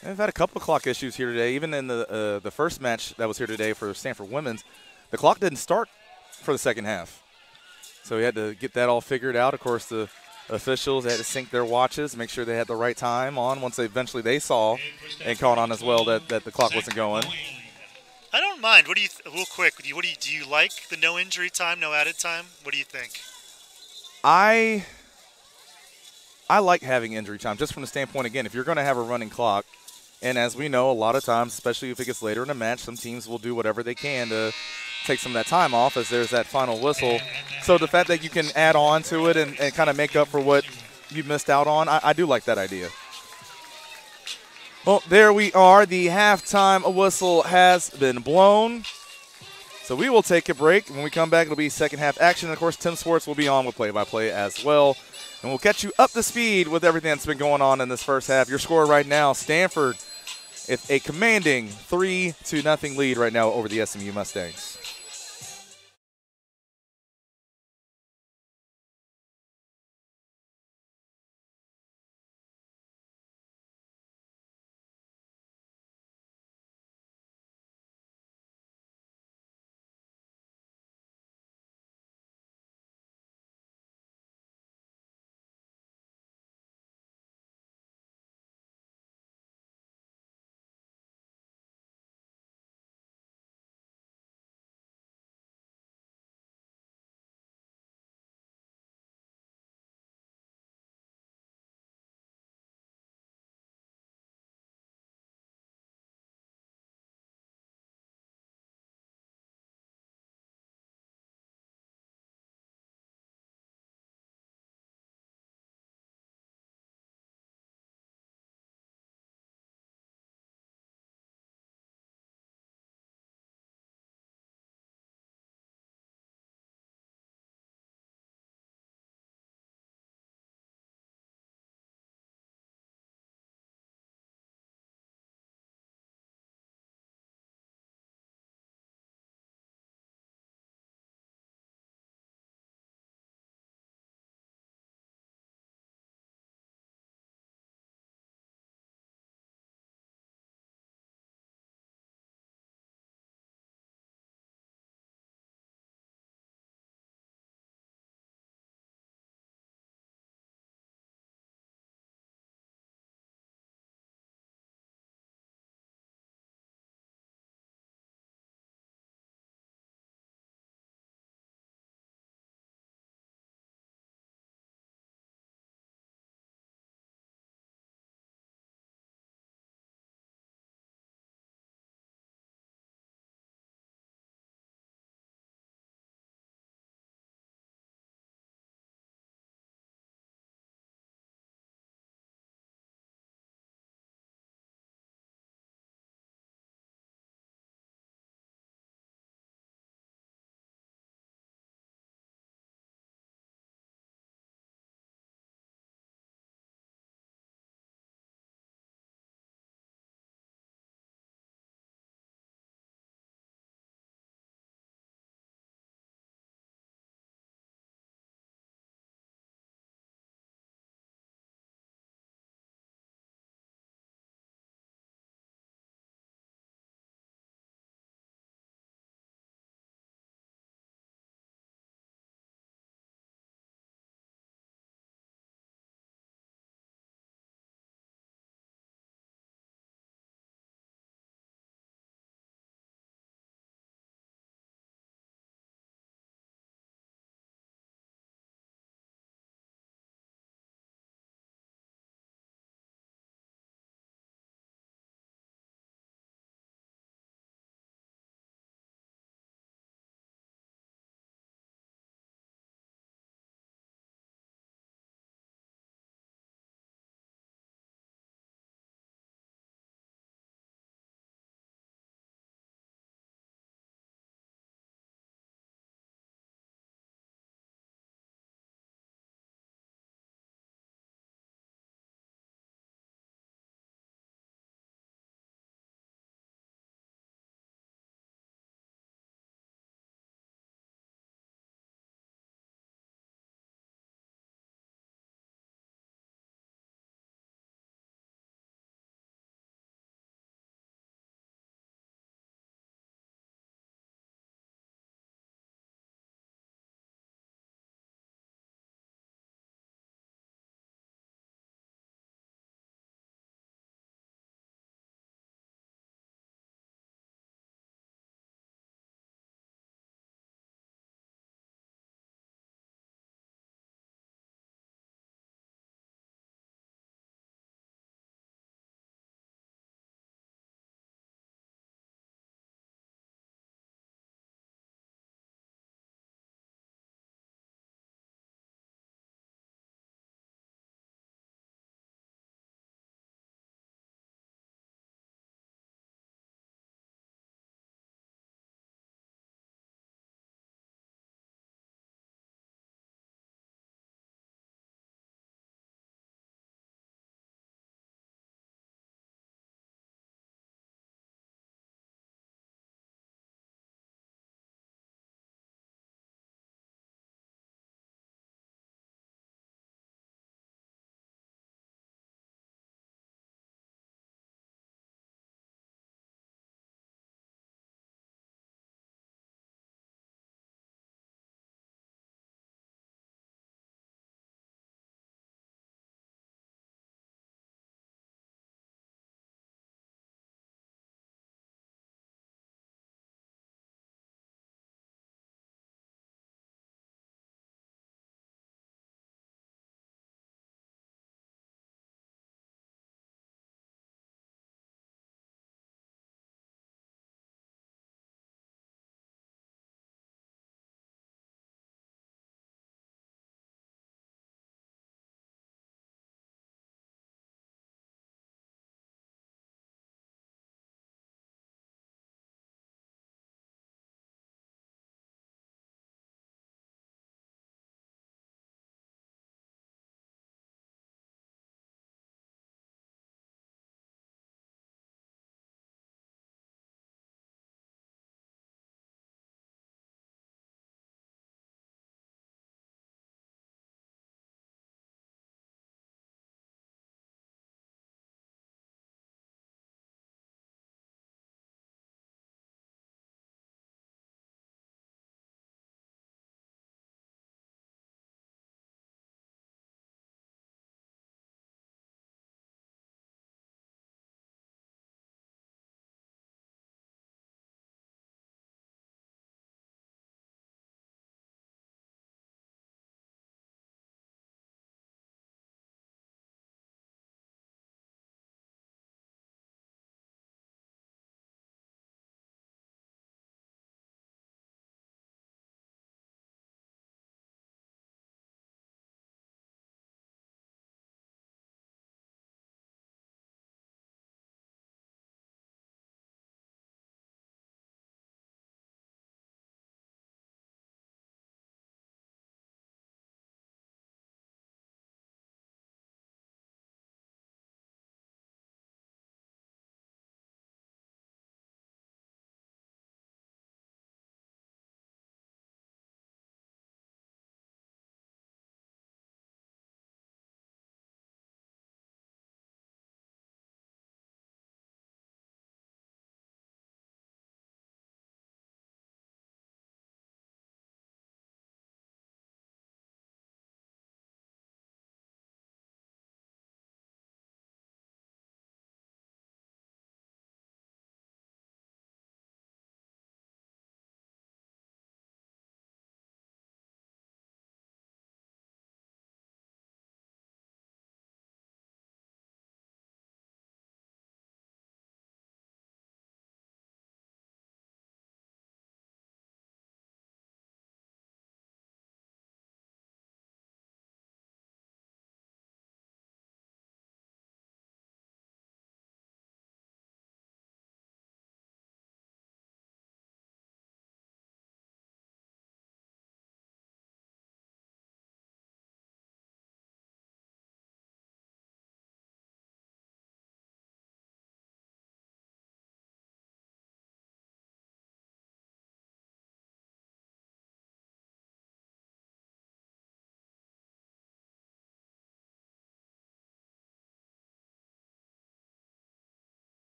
They've had a couple of clock issues here today. Even in the first match that was here today for Stanford women's, the clock didn't start for the second half. So we had to get that all figured out. Of course, the officials had to sync their watches, make sure they had the right time on once eventually they saw and caught on as well that the clock wasn't going. I don't mind. What do you real quick? Do you like the no injury time, no added time? What do you think? I like having injury time just from the standpoint, again, if you're going to have a running clock, and as we know, a lot of times, especially if it gets later in a match, some teams will do whatever they can to take some of that time off as there's that final whistle. So the fact that you can add on to it and kind of make up for what you missed out on, I do like that idea. Well, there we are. The halftime whistle has been blown. So we will take a break. When we come back, it'll be second half action. And, of course, Tim Swartz will be on with play-by-play as well. And we'll catch you up to speed with everything that's been going on in this first half. Your score right now, Stanford, it's a commanding 3-0 lead right now over the SMU Mustangs.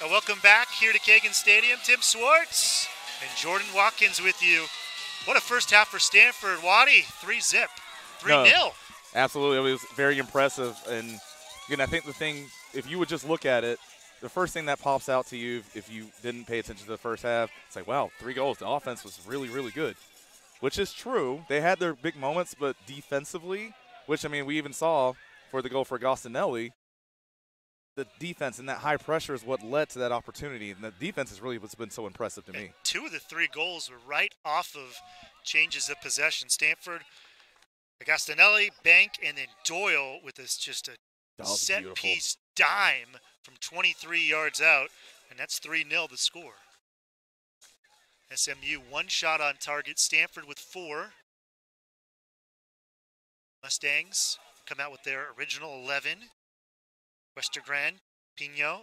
Welcome back here to Kagan Stadium. Tim Swartz and Jordan Watkins with you. What a first half for Stanford. Waddy, 3-zip, 3-0. No, absolutely, it was very impressive. And again, I think the thing, if you would just look at it, the first thing that pops out to you if you didn't pay attention to the first half, it's like, wow, 3 goals. The offense was really, really good, which is true. They had their big moments, but defensively, which, I mean, we even saw for the goal for Agostinelli, the defense and that high pressure is what led to that opportunity. And the defense is really what's been so impressive to me. 2 of the 3 goals were right off of changes of possession. Stanford, Agostinelli, Bank, and then Doyle with this just a set-piece dime from 23 yards out, and that's 3-0 the score. SMU 1 shot on target, Stanford with 4. Mustangs come out with their original 11. Westergran, Pino,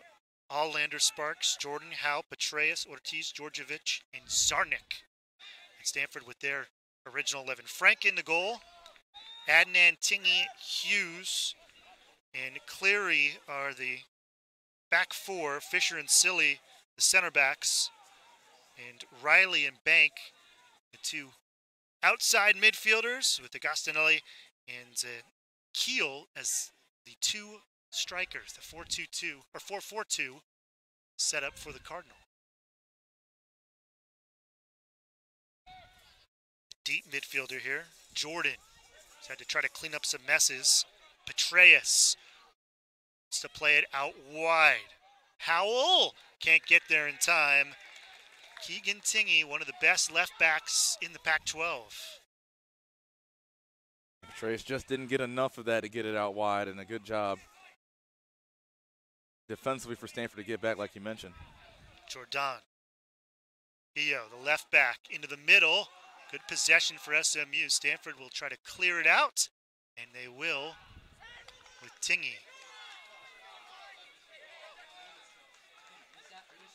Allander, Sparks, Jordan, Howe, Petraeus, Ortiz, Georgievich, and Zarnik. And Stanford with their original 11. Frank in the goal. Adnan, Tingy, Hughes, and Cleary are the back 4. Fisher and Silly, the center backs. And Riley and Bank, the 2 outside midfielders, with Agostinelli and Keel as the 2 strikers, the 4-2-2 or 4-4-2 set up for the Cardinal. Deep midfielder here. Jordan has had to try to clean up some messes. Petraeus wants to play it out wide. Howell can't get there in time. Keegan Tingy, one of the best left backs in the Pac-12. Petraeus just didn't get enough of that to get it out wide, and a good job defensively for Stanford to get back, like you mentioned. Jordan. Io, the left back, into the middle. Good possession for SMU. Stanford will try to clear it out, and they will with Tingy.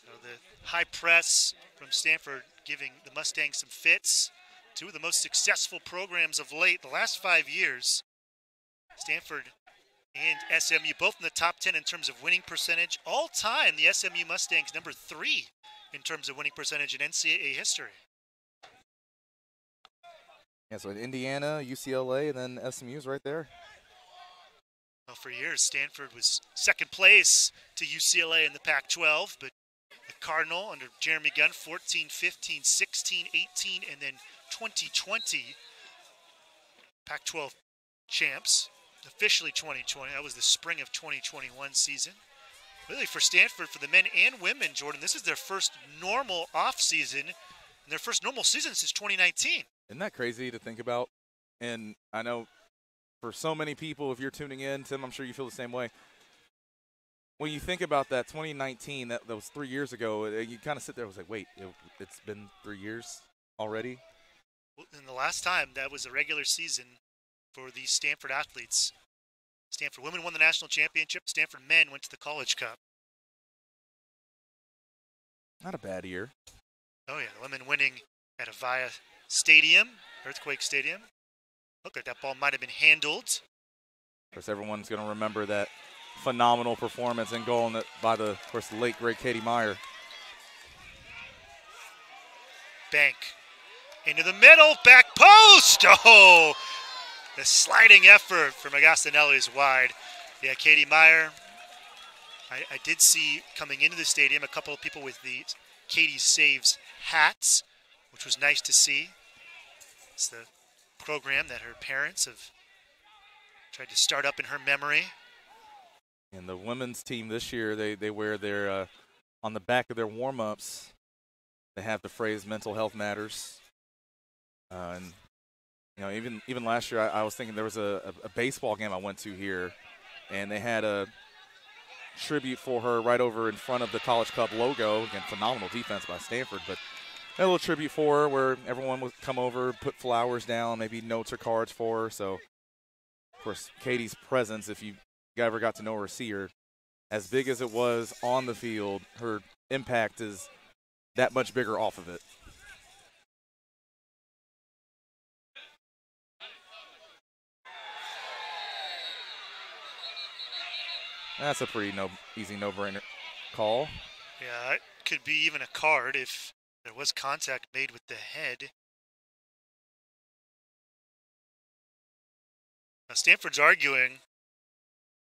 So the high press from Stanford giving the Mustangs some fits. 2 of the most successful programs of late, the last 5 years. Stanford and SMU both in the top 10 in terms of winning percentage. All time, the SMU Mustangs number 3 in terms of winning percentage in NCAA history. Yeah, so Indiana, UCLA, and then SMU's right there. Well, for years, Stanford was second place to UCLA in the Pac-12, but the Cardinal under Jeremy Gunn, 14, 15, 16, 18, and then 2020 Pac-12 champs. Officially 2020. That was the spring of 2021 season. Really, for Stanford, for the men and women, Jordan, this is their first normal off season and their first normal season since 2019. Isn't that crazy to think about? And I know for so many people, if you're tuning in, Tim, I'm sure you feel the same way. When you think about that 2019, that was 3 years ago, you kind of sit there and was like, wait, it's been 3 years already? And the last time that was a regular season for these Stanford athletes. Stanford women won the national championship. Stanford men went to the College Cup. Not a bad year. Oh, yeah. The women winning at Avaya Stadium, Earthquake Stadium. Looked like that ball might have been handled. Of course, everyone's going to remember that phenomenal performance in goal by the, of course, the late, great Katie Meyer. Bank. Into the middle, back post! Oh! The sliding effort from Agostinelli is wide. Yeah, Katie Meyer, I did see coming into the stadium a couple of people with the Katie Saves hats, which was nice to see. It's the program that her parents have tried to start up in her memory. And the women's team this year, they wear their, on the back of their warm-ups, they have the phrase mental health matters. And you know, even last year, I was thinking there was a baseball game I went to here, and they had a tribute for her right over in front of the College Cup logo. Again, phenomenal defense by Stanford, but a little tribute for her where everyone would come over, put flowers down, maybe notes or cards for her. So, of course, Katie's presence, if you ever got to know her or see her, as big as it was on the field, her impact is that much bigger off of it. That's a pretty easy no-brainer call. Yeah, it could be even a card if there was contact made with the head. Now Stanford's arguing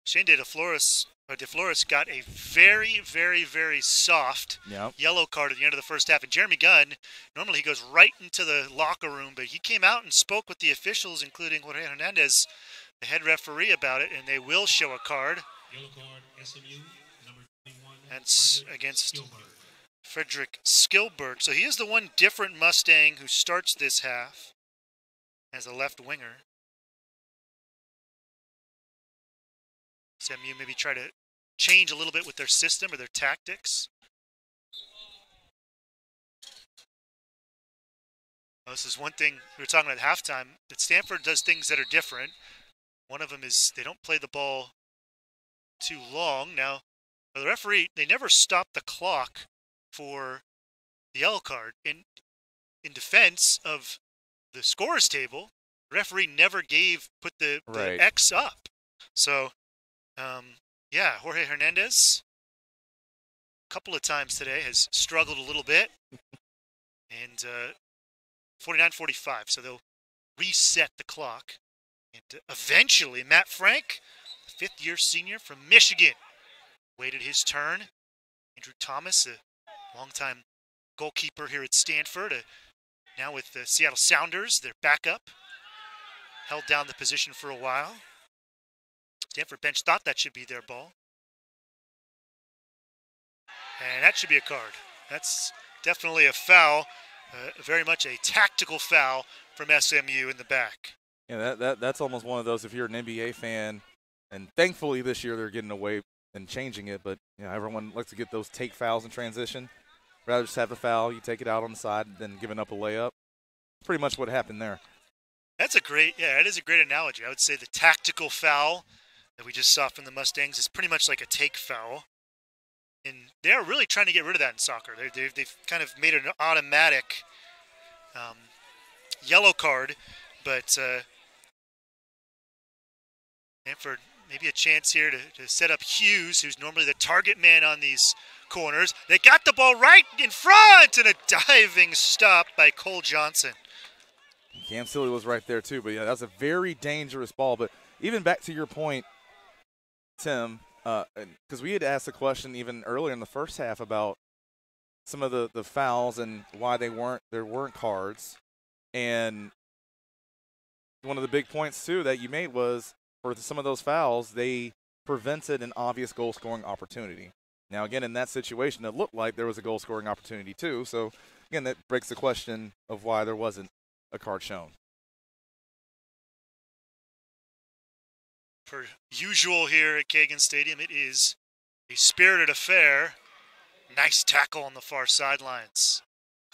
Shane De Flores got a very, very, very soft yellow card at the end of the first half. And Jeremy Gunn, normally he goes right into the locker room, but he came out and spoke with the officials, including Jorge Hernandez, the head referee, about it, and they will show a card. Yellow card, SMU, number 21. That's against Frederick Skilberg. So he is the one different Mustang who starts this half as a left winger. SMU maybe try to change a little bit with their system or their tactics. Well, this is one thing we were talking about at halftime, that Stanford does things that are different. One of them is they don't play the ball too long. Now, the referee, they never stop the clock for the yellow card. In defense of the scorers table, the referee never put the X up. So, yeah, Jorge Hernandez, a couple of times today, has struggled a little bit. And 49-45, so they'll reset the clock. And eventually, Matt Frank, the fifth-year senior from Michigan, waited his turn. Andrew Thomas, a longtime goalkeeper here at Stanford, now with the Seattle Sounders, their backup, held down the position for a while. Stanford bench thought that should be their ball. And that should be a card. That's definitely a foul, very much a tactical foul from SMU in the back. Yeah, that's almost one of those, if you're an NBA fan, and thankfully this year they're getting away and changing it, but you know, everyone likes to get those take fouls in transition. Rather just have the foul, you take it out on the side, than giving up a layup. Pretty much what happened there. That is a great analogy. I would say the tactical foul that we just saw from the Mustangs is pretty much like a take foul. And they're really trying to get rid of that in soccer. They've kind of made it an automatic yellow card, but Stanford maybe a chance here to set up Hughes, who's normally the target man on these corners. They got the ball right in front, and a diving stop by Cole Johnson. Cam Silly was right there too, but yeah, that's a very dangerous ball. But even back to your point, Tim, because we had asked a question even earlier in the first half about some of the fouls and why there weren't cards. And one of the big points too that you made was for some of those fouls, they prevented an obvious goal-scoring opportunity. Now, again, in that situation, it looked like there was a goal-scoring opportunity too. So, again, that breaks the question of why there wasn't a card shown. Per usual here at Kagan Stadium, it is a spirited affair. Nice tackle on the far sidelines.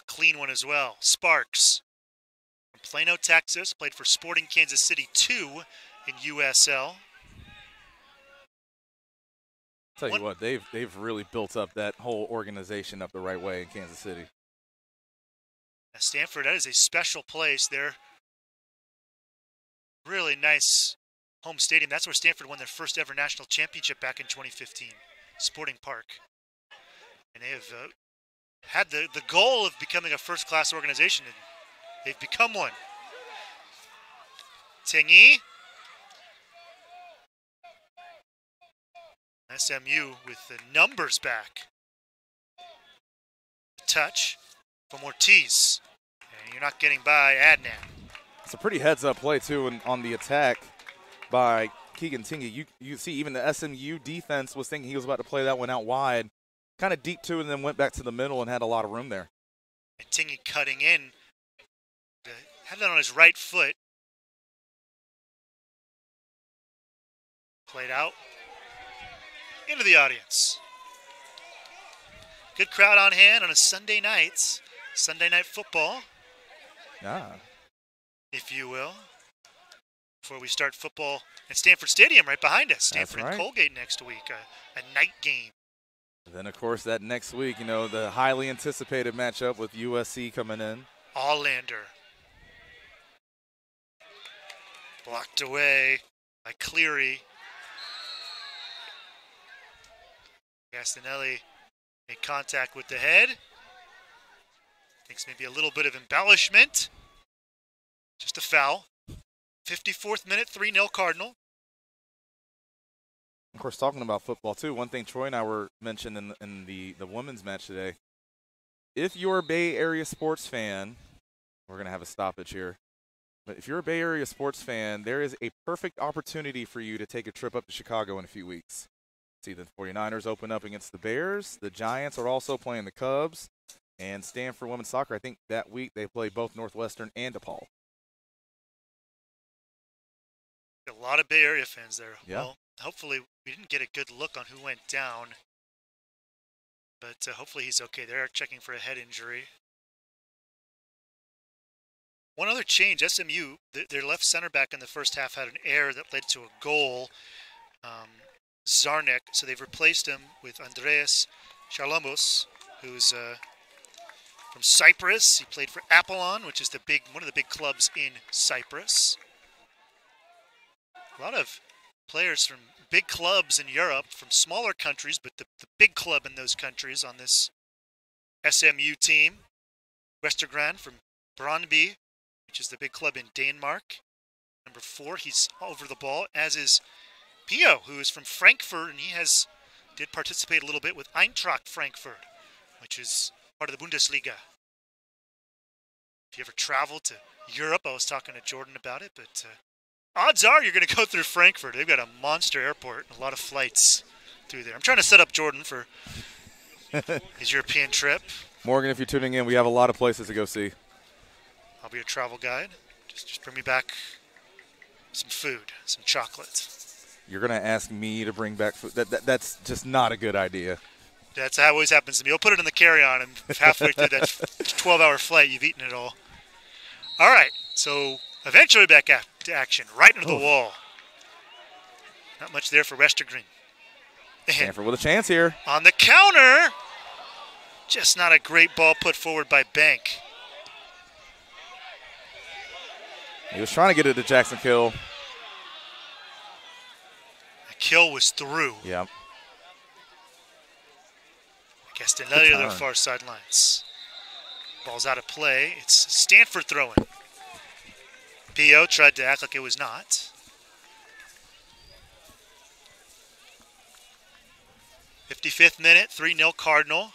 A clean one as well. Sparks from Plano, Texas, played for Sporting Kansas City 2 in USL. Tell you what, they've really built up that whole organization up the right way in Kansas City. Stanford, that is a special place. They're really nice home stadium. That's where Stanford won their first ever national championship back in 2015, Sporting Park. And they have had the goal of becoming a first-class organization, and they've become one. Tingy. SMU with the numbers back. Touch from Ortiz. And you're not getting by Adnan. It's a pretty heads-up play, too, on the attack by Keegan Tingy. You see even the SMU defense was thinking he was about to play that one out wide. Kind of deep, too, and then went back to the middle and had a lot of room there. And Tingy cutting in. Had that on his right foot. Played out. Into the audience. Good crowd on hand on a Sunday night. Sunday night football. If you will. Before we start football at Stanford Stadium right behind us. Stanford and Colgate next week. A night game. Then, of course, that next week, the highly anticipated matchup with USC coming in. Allander. Blocked away by Cleary. Gastinelli Made contact with the head. Thinks maybe a little bit of embellishment. Just a foul. 54th minute, 3-0 Cardinal. Of course, talking about football, too, one thing Troy and I were mentioning in the women's match today, if you're a Bay Area sports fan, we're going to have a stoppage here, but if you're a Bay Area sports fan, there is a perfect opportunity for you to take a trip up to Chicago in a few weeks. See the 49ers open up against the Bears. The Giants are also playing the Cubs. And Stanford women's soccer, I think that week they play both Northwestern and DePaul. A lot of Bay Area fans there. Yeah. Well, hopefully we didn't get a good look on who went down, but hopefully he's okay. They're checking for a head injury. One other change, SMU, their left center back in the first half had an error that led to a goal, Zarnik, so they've replaced him with Andreas Shalomos, who's from Cyprus. He played for Apollon, which is one of the big clubs in Cyprus. A lot of players from big clubs in Europe, from smaller countries, but the big club in those countries on this SMU team. Westergran from Brøndby, which is the big club in Denmark. Number 4, he's over the ball, as is Pio, who is from Frankfurt, and he did participate a little bit with Eintracht Frankfurt, which is part of the Bundesliga. If you ever travel to Europe, I was talking to Jordan about it, but odds are you're going to go through Frankfurt. They've got a monster airport and a lot of flights through there. I'm trying to set up Jordan for his European trip. Morgan, if you're tuning in, we have a lot of places to go see. I'll be your travel guide. Just bring me back some food, some chocolate. You're going to ask me to bring back food? That's just not a good idea. That's how it always happens to me. I'll put it in the carry-on, and halfway through that 12-hour flight, you've eaten it all. All right, so eventually back to action, right into the wall. Not much there for Westergren. Stanford with a chance here. On the counter, just not a great ball put forward by Bank. He was trying to get it to Jackson Kill. The kill was through. Yeah. Castanelli to the far sidelines. Ball's out of play. It's Stanford throwing. Pio tried to act like it was not. 55th minute, 3-0 Cardinal.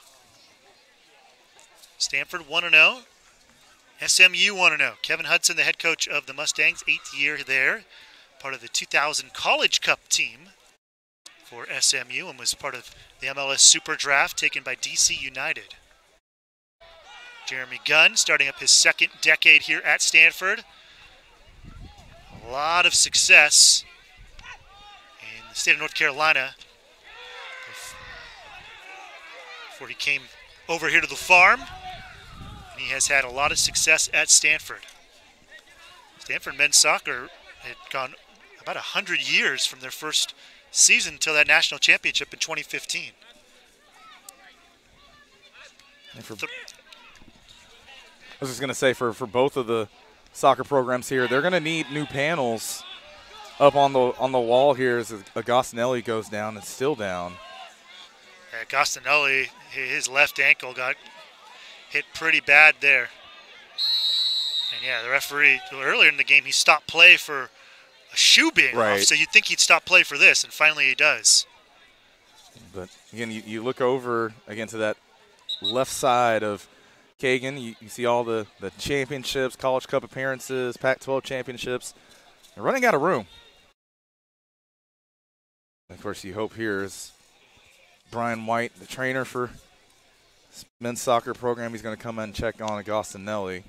Stanford 1-0. SMU 1-0. Kevin Hudson, the head coach of the Mustangs, 8th year there. Part of the 2000 College Cup team for SMU and was part of the MLS Super Draft taken by DC United. Jeremy Gunn starting up his second decade here at Stanford. A lot of success in the state of North Carolina before he came over here to the farm. And he has had a lot of success at Stanford. Stanford men's soccer had gone about 100 years from their first season until that national championship in 2015. I was just going to say, for both of the soccer programs here, they're going to need new panels up on the wall here as Agostinelli goes down. It's still down. Yeah, Agostinelli, his left ankle got hit pretty bad there. And yeah, the referee, earlier in the game, he stopped play for a shoe being off, so you'd think he'd stop play for this, and finally he does. But again, you look over again to that left side of Kagan. You see all the championships, College Cup appearances, Pac-12 championships. They're running out of room. And of course, you hope here is Brian White, the trainer for this men's soccer program. He's going to come in and check on Agostinelli.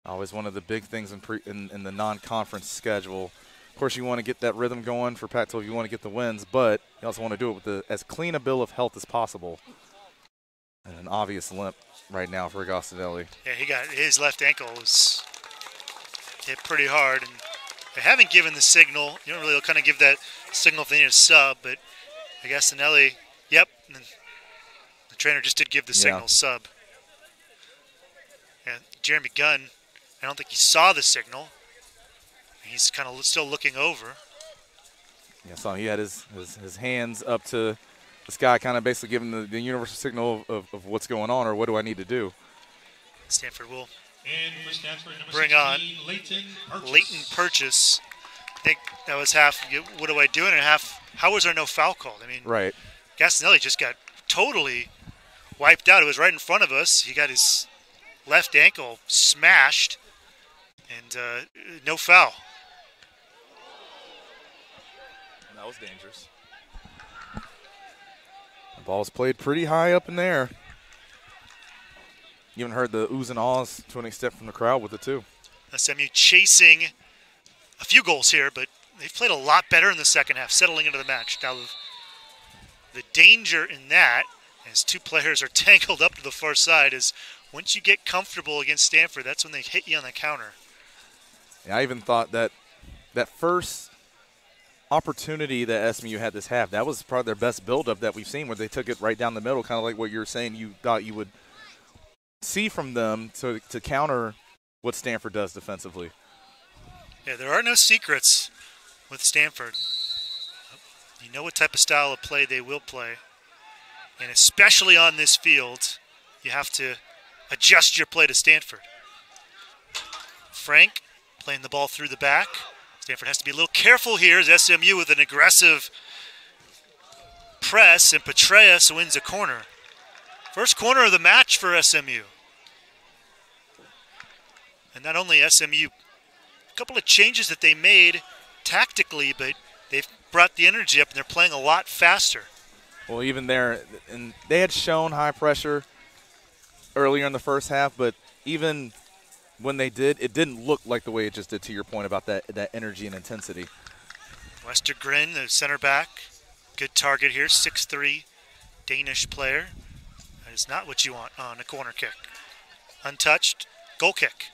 Always one of the big things in the non-conference schedule. Of course, you want to get that rhythm going for Pac-12. You want to get the wins, but you also want to do it with as clean a bill of health as possible. And an obvious limp right now for Agostinelli. Yeah, he got his left ankle was hit pretty hard, and they haven't given the signal. You don't really kind of give that signal if they need a sub, but Agostinelli, yep, and the trainer just did give the signal sub. And Jeremy Gunn, I don't think he saw the signal. He's kind of still looking over. Yeah, so he had his hands up to the sky, kind of basically giving the universal signal of what's going on or what do I need to do. Stanford will Stanford, bring 16, on Leighton Purchase. I think that was half, what do I do? And half, how was there no foul called? I mean, Right. Gastinelli just got totally wiped out. It was right in front of us. He got his left ankle smashed, and no foul. That was dangerous. The ball's played pretty high up in there. You even heard the oohs and ahs to an extent from the crowd with it too. SMU chasing a few goals here, but they've played a lot better in the second half, settling into the match. Now, the danger in that, as two players are tangled up to the far side, is once you get comfortable against Stanford, that's when they hit you on the counter. Yeah, I even thought that first opportunity that SMU had this half, that was probably their best buildup that we've seen, where they took it right down the middle, kind of like what you were saying you thought you would see from them to counter what Stanford does defensively. Yeah, there are no secrets with Stanford. You know what type of style of play they will play. And especially on this field, you have to adjust your play to Stanford. Frank playing the ball through the back. Stanford has to be a little careful here as SMU with an aggressive press, and Petraeus wins a corner. First corner of the match for SMU. And not only SMU, a couple of changes that they made tactically, but they've brought the energy up and they're playing a lot faster. Well, even there, and they had shown high pressure earlier in the first half, but even when they did, it didn't look like the way it just did, to your point about that energy and intensity. Westergren, the center back, good target here, 6'3", Danish player. That is not what you want on a corner kick. Untouched, goal kick.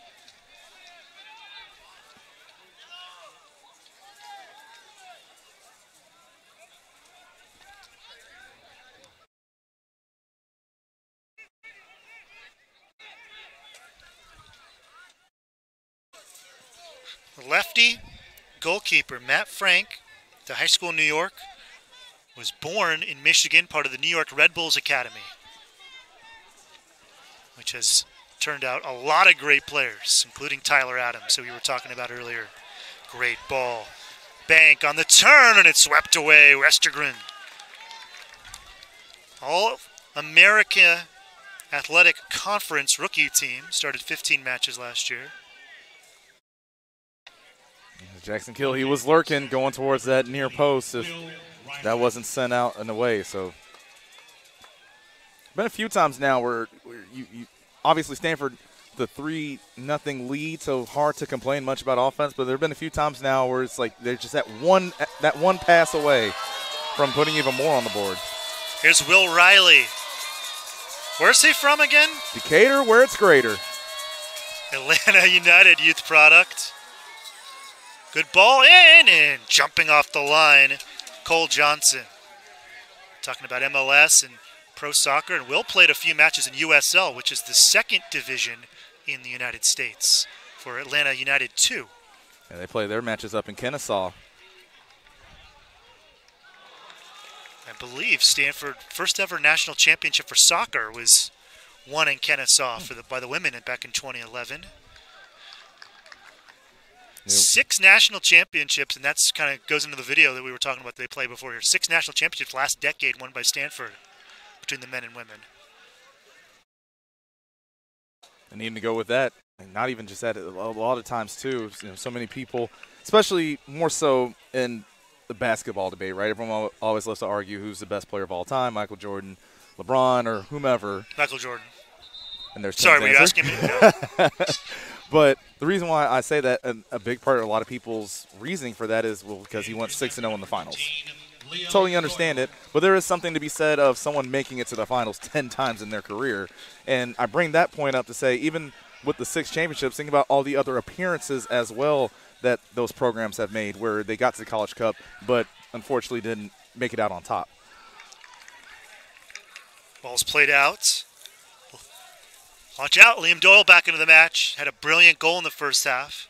Lefty goalkeeper Matt Frank, the high school in New York, was born in Michigan, part of the New York Red Bulls Academy, which has turned out a lot of great players, including Tyler Adams, who we were talking about earlier. Great ball. Bank on the turn, and it's swept away. Westergren. All-America Athletic Conference rookie team. Started 15 matches last year. Jackson Kill, he was lurking, going towards that near post if that wasn't sent out and away. So, been a few times now where you obviously Stanford, the 3-0 lead, so hard to complain much about offense. But there have been a few times now where it's like they're just that one pass away from putting even more on the board. Here's Will Riley. Where's he from again? Decatur, where it's greater. Atlanta United youth product. Good ball in, and jumping off the line, Cole Johnson. Talking about MLS and pro soccer, and Will played a few matches in USL, which is the second division in the United States for Atlanta United 2. Yeah, they play their matches up in Kennesaw. I believe Stanford first ever national championship for soccer was won in Kennesaw by the women back in 2011. Yep. 6 national championships, and that's kind of goes into the video that we were talking about they played before here. 6 national championships last decade won by Stanford between the men and women. And even to go with that, and not even just that, a lot of times too, so many people, especially more so in the basketball debate, right? Everyone always loves to argue who's the best player of all time, Michael Jordan, LeBron, or whomever. Michael Jordan. And there's sorry, were you asking me? No. But the reason why I say that, a big part of a lot of people's reasoning for that is, well, because he went 6-0 in the finals. Totally understand it, but there is something to be said of someone making it to the finals 10 times in their career. And I bring that point up to say, even with the 6 championships, think about all the other appearances as well that those programs have made where they got to the College Cup, but unfortunately didn't make it out on top. Ball's played out. Watch out, Liam Doyle back into the match. Had a brilliant goal in the first half.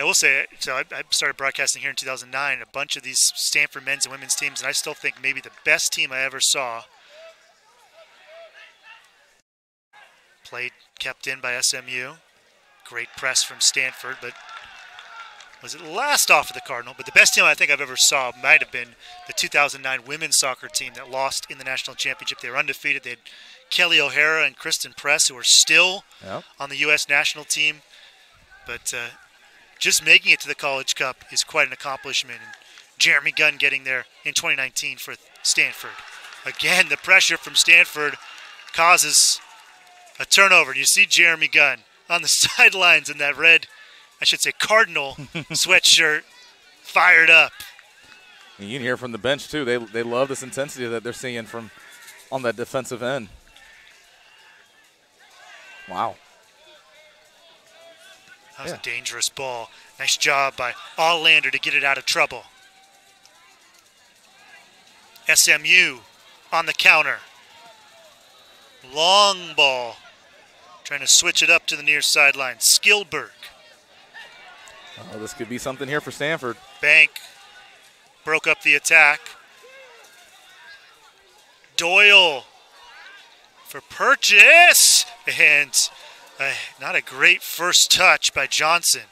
I will say, so I started broadcasting here in 2009, a bunch of these Stanford men's and women's teams, and I still think maybe the best team I ever saw kept in by SMU. Great press from Stanford, but was it last off of the Cardinal? But the best team I think I've ever saw might have been the 2009 women's soccer team that lost in the national championship. They were undefeated. They had Kelly O'Hara and Kristen Press, who are still on the U.S. national team. But just making it to the College Cup is quite an accomplishment. And Jeremy Gunn getting there in 2019 for Stanford. Again, the pressure from Stanford causes a turnover. You see Jeremy Gunn on the sidelines in that red, I should say Cardinal sweatshirt, fired up. And you can hear from the bench, too. They love this intensity that they're seeing from on that defensive end. Wow. That was a dangerous ball. Nice job by Allander to get it out of trouble. SMU on the counter. Long ball. Trying to switch it up to the near sideline. Skillberg. Oh, this could be something here for Stanford. Bank broke up the attack. Doyle for Purchase. And not a great first touch by Johnson.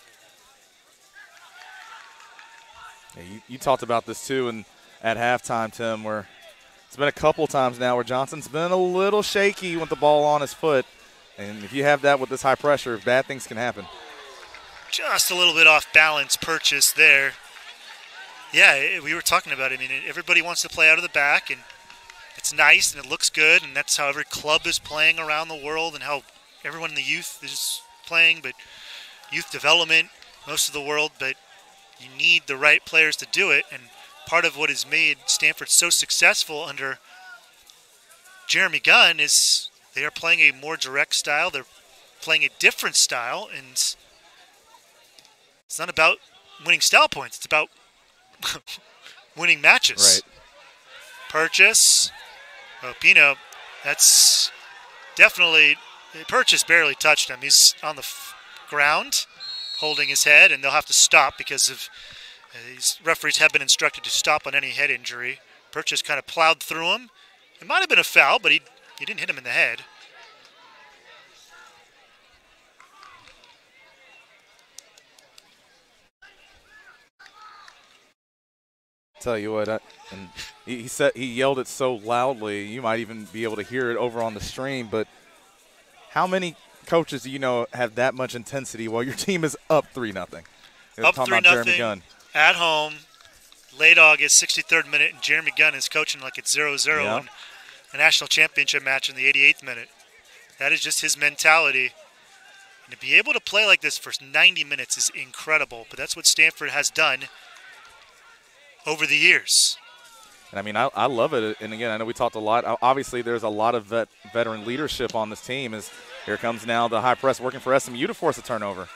Yeah, you talked about this, too, and at halftime, Tim, where it's been a couple times now where Johnson's been a little shaky with the ball on his foot. And if you have that with this high pressure, bad things can happen. Just a little bit off balance Purchase there. Yeah, we were talking about it. I mean, everybody wants to play out of the back, and it's nice, and it looks good, and that's how every club is playing around the world and how everyone in the youth is playing, but youth development, most of the world, but you need the right players to do it, and part of what has made Stanford so successful under Jeremy Gunn is they are playing a more direct style. They're playing a different style, and it's not about winning style points. It's about winning matches. Right. Purchase. Oh, Pino, that's definitely – Purchase barely touched him. He's on the ground holding his head, and they'll have to stop because of these referees have been instructed to stop on any head injury. Purchase kind of plowed through him. It might have been a foul, but he didn't hit him in the head. Tell you what, and he said he yelled it so loudly, you might even be able to hear it over on the stream. But how many coaches do you know have that much intensity while your team is up 3-0? Up 3-0 at home, late August, 63rd minute, and Jeremy Gunn is coaching like it's 0-0 in a national championship match in the 88th minute. That is just his mentality. And to be able to play like this for 90 minutes is incredible. But that's what Stanford has done over the years. And I mean, I love it. And again, I know we talked a lot. Obviously, there's a lot of veteran leadership on this team. As here comes now the high press working for SMU to force a turnover.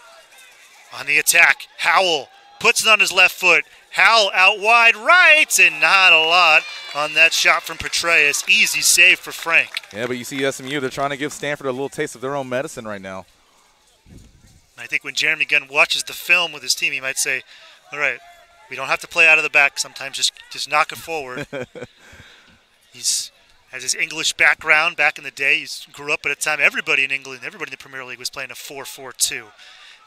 On the attack, Howell puts it on his left foot. Howell out wide right, and not a lot on that shot from Petraeus. Easy save for Frank. Yeah, but you see SMU, they're trying to give Stanford a little taste of their own medicine right now. I think when Jeremy Gunn watches the film with his team, he might say, all right, we don't have to play out of the back sometimes. Just knock it forward. He's has his English background back in the day. He grew up at a time everybody in England, everybody in the Premier League was playing a 4-4-2.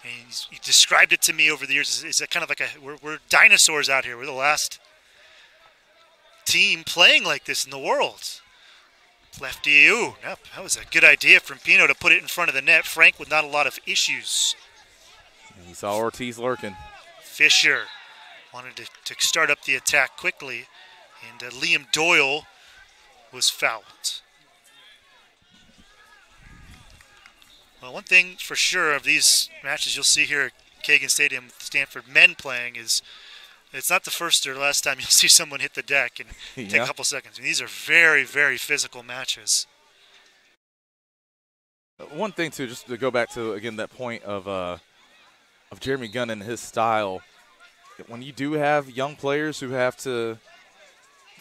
And he described it to me over the years. It's kind of like we're dinosaurs out here. We're the last team playing like this in the world. Lefty, ooh, yep, that was a good idea from Pino to put it in front of the net. Frank with not a lot of issues. And he saw Ortiz lurking. Fisher wanted to start up the attack quickly, and Liam Doyle was fouled. Well, one thing for sure of these matches you'll see here at Kagan Stadium with Stanford men playing is it's not the first or last time you'll see someone hit the deck and take a couple seconds. I mean, these are very, very physical matches. One thing, too, just to go back to, again, that point of Jeremy Gunn and his style, when you do have young players who have to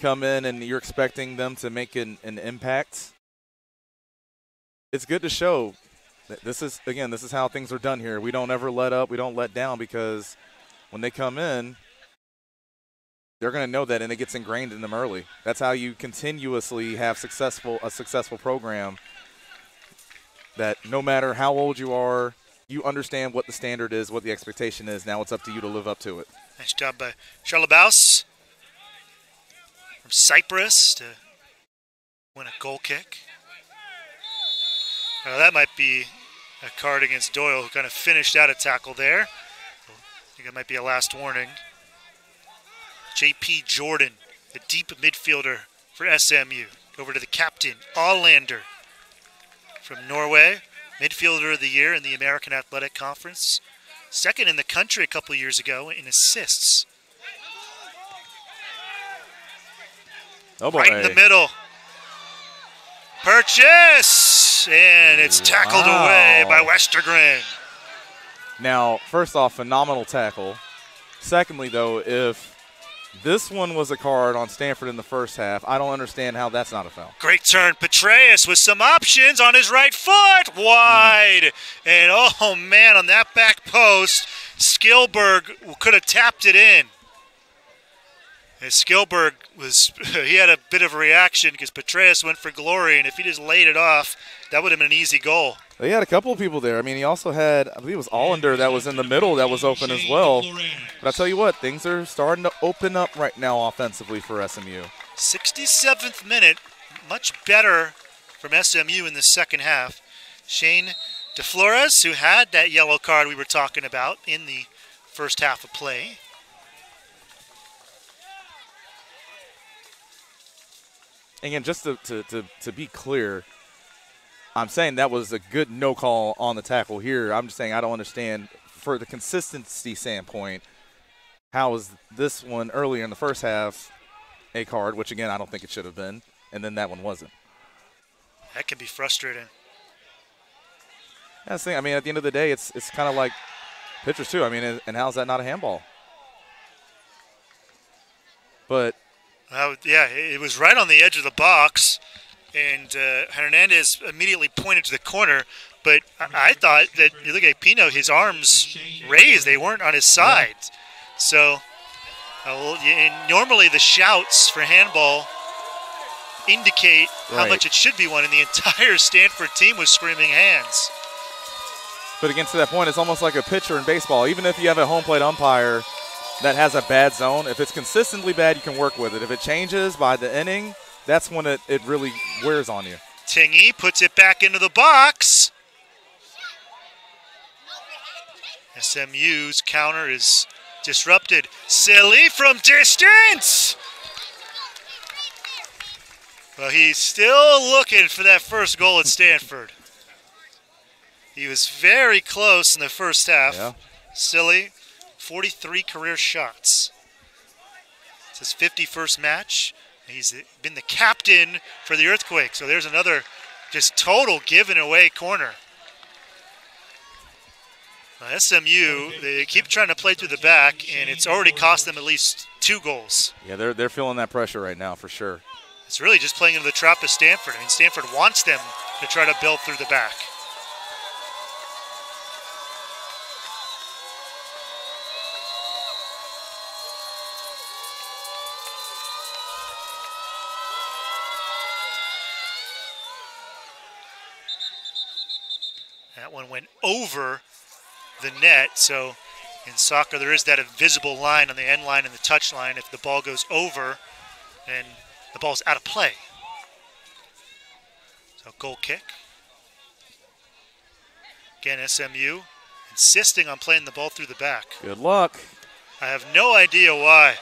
come in and you're expecting them to make an impact, it's good to show This is how things are done here. We don't ever let up. We don't let down, because when they come in, they're going to know that, and it gets ingrained in them early. That's how you continuously have a successful program, that no matter how old you are, you understand what the standard is, what the expectation is. Now it's up to you to live up to it. Nice job by Charlebaus from Cyprus to win a goal kick. Well, that might be a card against Doyle, who kind of finished out a tackle there. I think it might be a last warning. J.P. Jordan, the deep midfielder for SMU. Over to the captain, Allander from Norway. Midfielder of the year in the American Athletic Conference. Second in the country a couple years ago in assists. Oh boy. Right in the middle. Purchase! And it's tackled away by Westergren. Now, first off, phenomenal tackle. Secondly, though, if this one was a card on Stanford in the first half, I don't understand how that's not a foul. Great turn. Petraeus with some options on his right foot. Wide. And, oh, man, on that back post, Skilberg could have tapped it in. And Skilberg he had a bit of a reaction because Petraeus went for glory, and if he just laid it off, that would have been an easy goal. He had a couple of people there. I mean, he also had, I believe it was Allander that was in the middle that was open as well. But I tell you what, things are starting to open up right now offensively for SMU. 67th minute, much better from SMU in the second half. Shane DeFlores, who had that yellow card we were talking about in the first half of play. Again, just to be clear, I'm saying that was a good no call on the tackle here. I'm just saying I don't understand, for the consistency standpoint, how is this one earlier in the first half a card, which, again, I don't think it should have been, and then that one wasn't. That can be frustrating. That's the thing. I mean, at the end of the day, it's kind of like pitchers too. I mean, and how's that not a handball? But yeah, it was right on the edge of the box, and Hernandez immediately pointed to the corner. But I thought that, you look at Pino, his arms raised. They weren't on his side. So normally the shouts for handball indicate how much it should be one, and the entire Stanford team was screaming hands. But again, to that point, it's almost like a pitcher in baseball. Even if you have a home plate umpire that has a bad zone, if it's consistently bad, you can work with it. If it changes by the inning, that's when it really wears on you. Tingy puts it back into the box. SMU's counter is disrupted. Silly from distance. Well, he's still looking for that first goal at Stanford. He was very close in the first half. Yeah. Silly, 43 career shots. It's his 51st match. He's been the captain for the Earthquake. So there's another just total given away corner. SMU, they keep trying to play through the back, and it's already cost them at least 2 goals. Yeah, they're feeling that pressure right now for sure. It's really just playing into the trap of Stanford. I mean, Stanford wants them to try to build through the back. That one went over the net, so in soccer there is that invisible line on the end line and the touch line. If the ball goes over, then the ball's out of play. So goal kick. Again, SMU insisting on playing the ball through the back. Good luck. I have no idea why.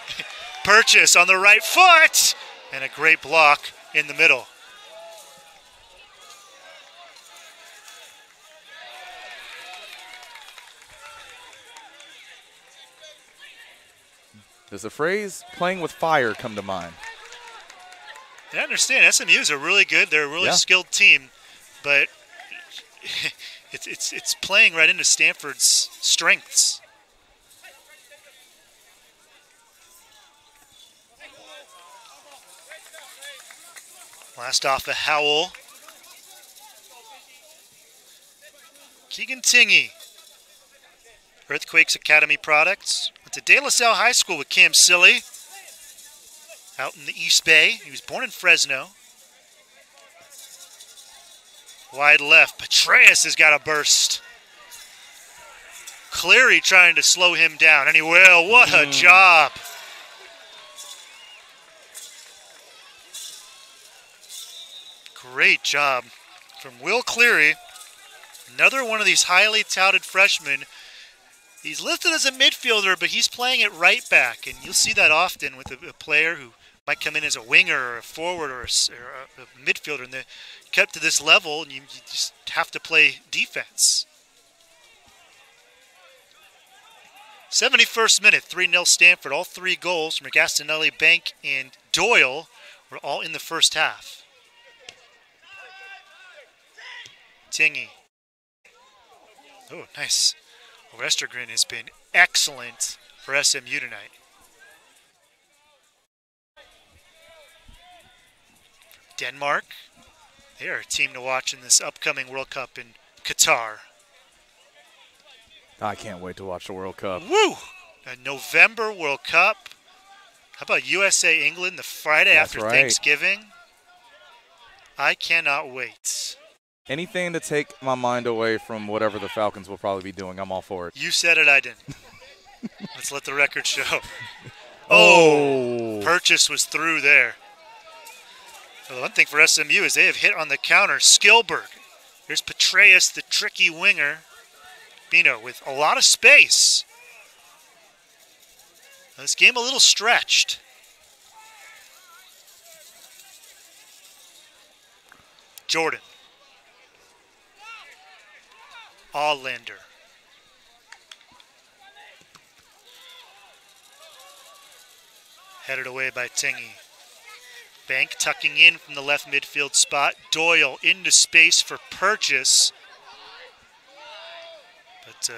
Purchase on the right foot, and a great block in the middle. Does the phrase "playing with fire" come to mind? I understand SMU is they're a really skilled team, but it's playing right into Stanford's strengths. Last off a Howell. Keegan Tingey. Earthquakes Academy products. Went to De La Salle High School with Cam Silly. Out in the East Bay. He was born in Fresno. Wide left. Petraeus has got a burst. Cleary trying to slow him down. And he will. What a job. Great job from Will Cleary. Another one of these highly touted freshmen. He's listed as a midfielder, but he's playing at right back. And you'll see that often with a player who might come in as a winger or a forward or a midfielder. And they're kept to this level, and you just have to play defense. 71st minute, 3-0 Stanford. All three goals from Gastinelli, Bank, and Doyle were all in the first half. Tingey. Oh, nice. Westergren has been excellent for SMU tonight. Denmark. They are a team to watch in this upcoming World Cup in Qatar. I can't wait to watch the World Cup. Woo! A November World Cup. How about USA England the Friday after Thanksgiving? I cannot wait. Anything to take my mind away from whatever the Falcons will probably be doing, I'm all for it. You said it, I didn't. Let's let the record show. Oh! Purchase was through there. Well, the one thing for SMU is they have hit on the counter. Skilberg. Here's Petraeus, the tricky winger. Bino with a lot of space. Now, this game a little stretched. Jordan. Allander. Headed away by Tingey. Bank tucking in from the left midfield spot. Doyle into space for Purchase. But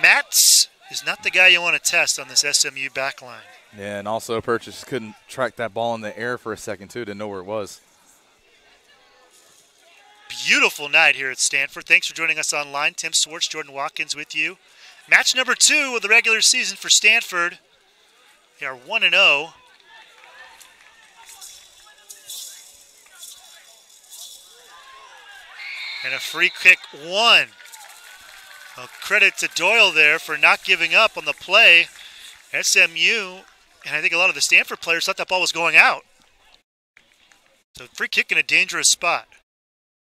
Matz is not the guy you want to test on this SMU backline. Yeah, and also Purchase couldn't track that ball in the air for a second, too. Didn't know where it was. Beautiful night here at Stanford. Thanks for joining us online. Tim Swartz, Jordan Watkins with you. Match number 2 of the regular season for Stanford. They are 1-0. And a free kick won. Well, credit to Doyle there for not giving up on the play. SMU, and I think a lot of the Stanford players thought that ball was going out. So free kick in a dangerous spot.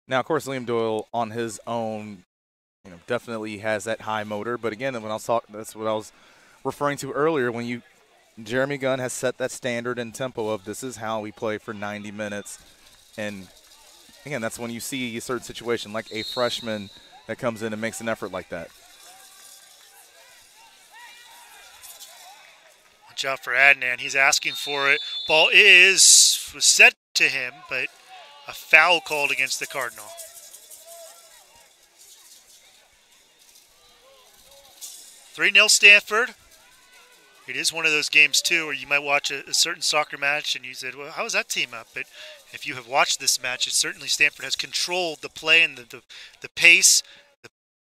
Now, of course, Liam Doyle on his own, definitely has that high motor. But again, that's what I was referring to earlier. When Jeremy Gunn has set that standard and tempo of this is how we play for 90 minutes, and again, that's when you see a certain situation like a freshman that comes in and makes an effort like that. Watch out for Adnan. He's asking for it. Ball was set to him, but a foul called against the Cardinal. (3-0 Stanford. It is one of those games, too, where you might watch a certain soccer match and you said, well, how is that team up? But if you have watched this match, it's certainly Stanford has controlled the play and the pace.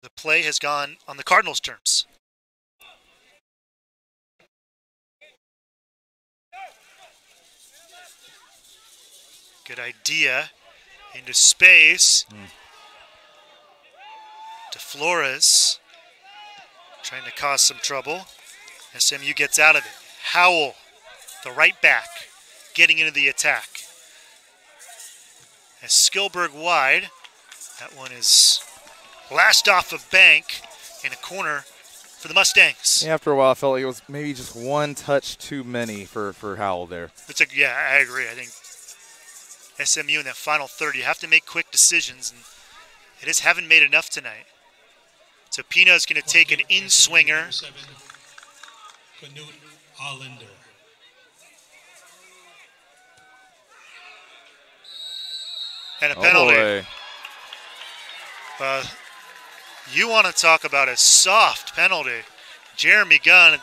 The play has gone on the Cardinals' terms. Good idea. Into space. To Flores. Trying to cause some trouble. SMU gets out of it. Howell, the right back, getting into the attack. As Skilberg wide. That one is blasted off of Bank in a corner for the Mustangs. Yeah, after a while, I felt like it was maybe just one touch too many for Howell there. Yeah, I agree. I think SMU in that final third, you have to make quick decisions, and they just haven't made enough tonight. So Pino's going to take an in-swinger. Knut Allander. And a penalty. Boy. You want to talk about a soft penalty. Jeremy Gunn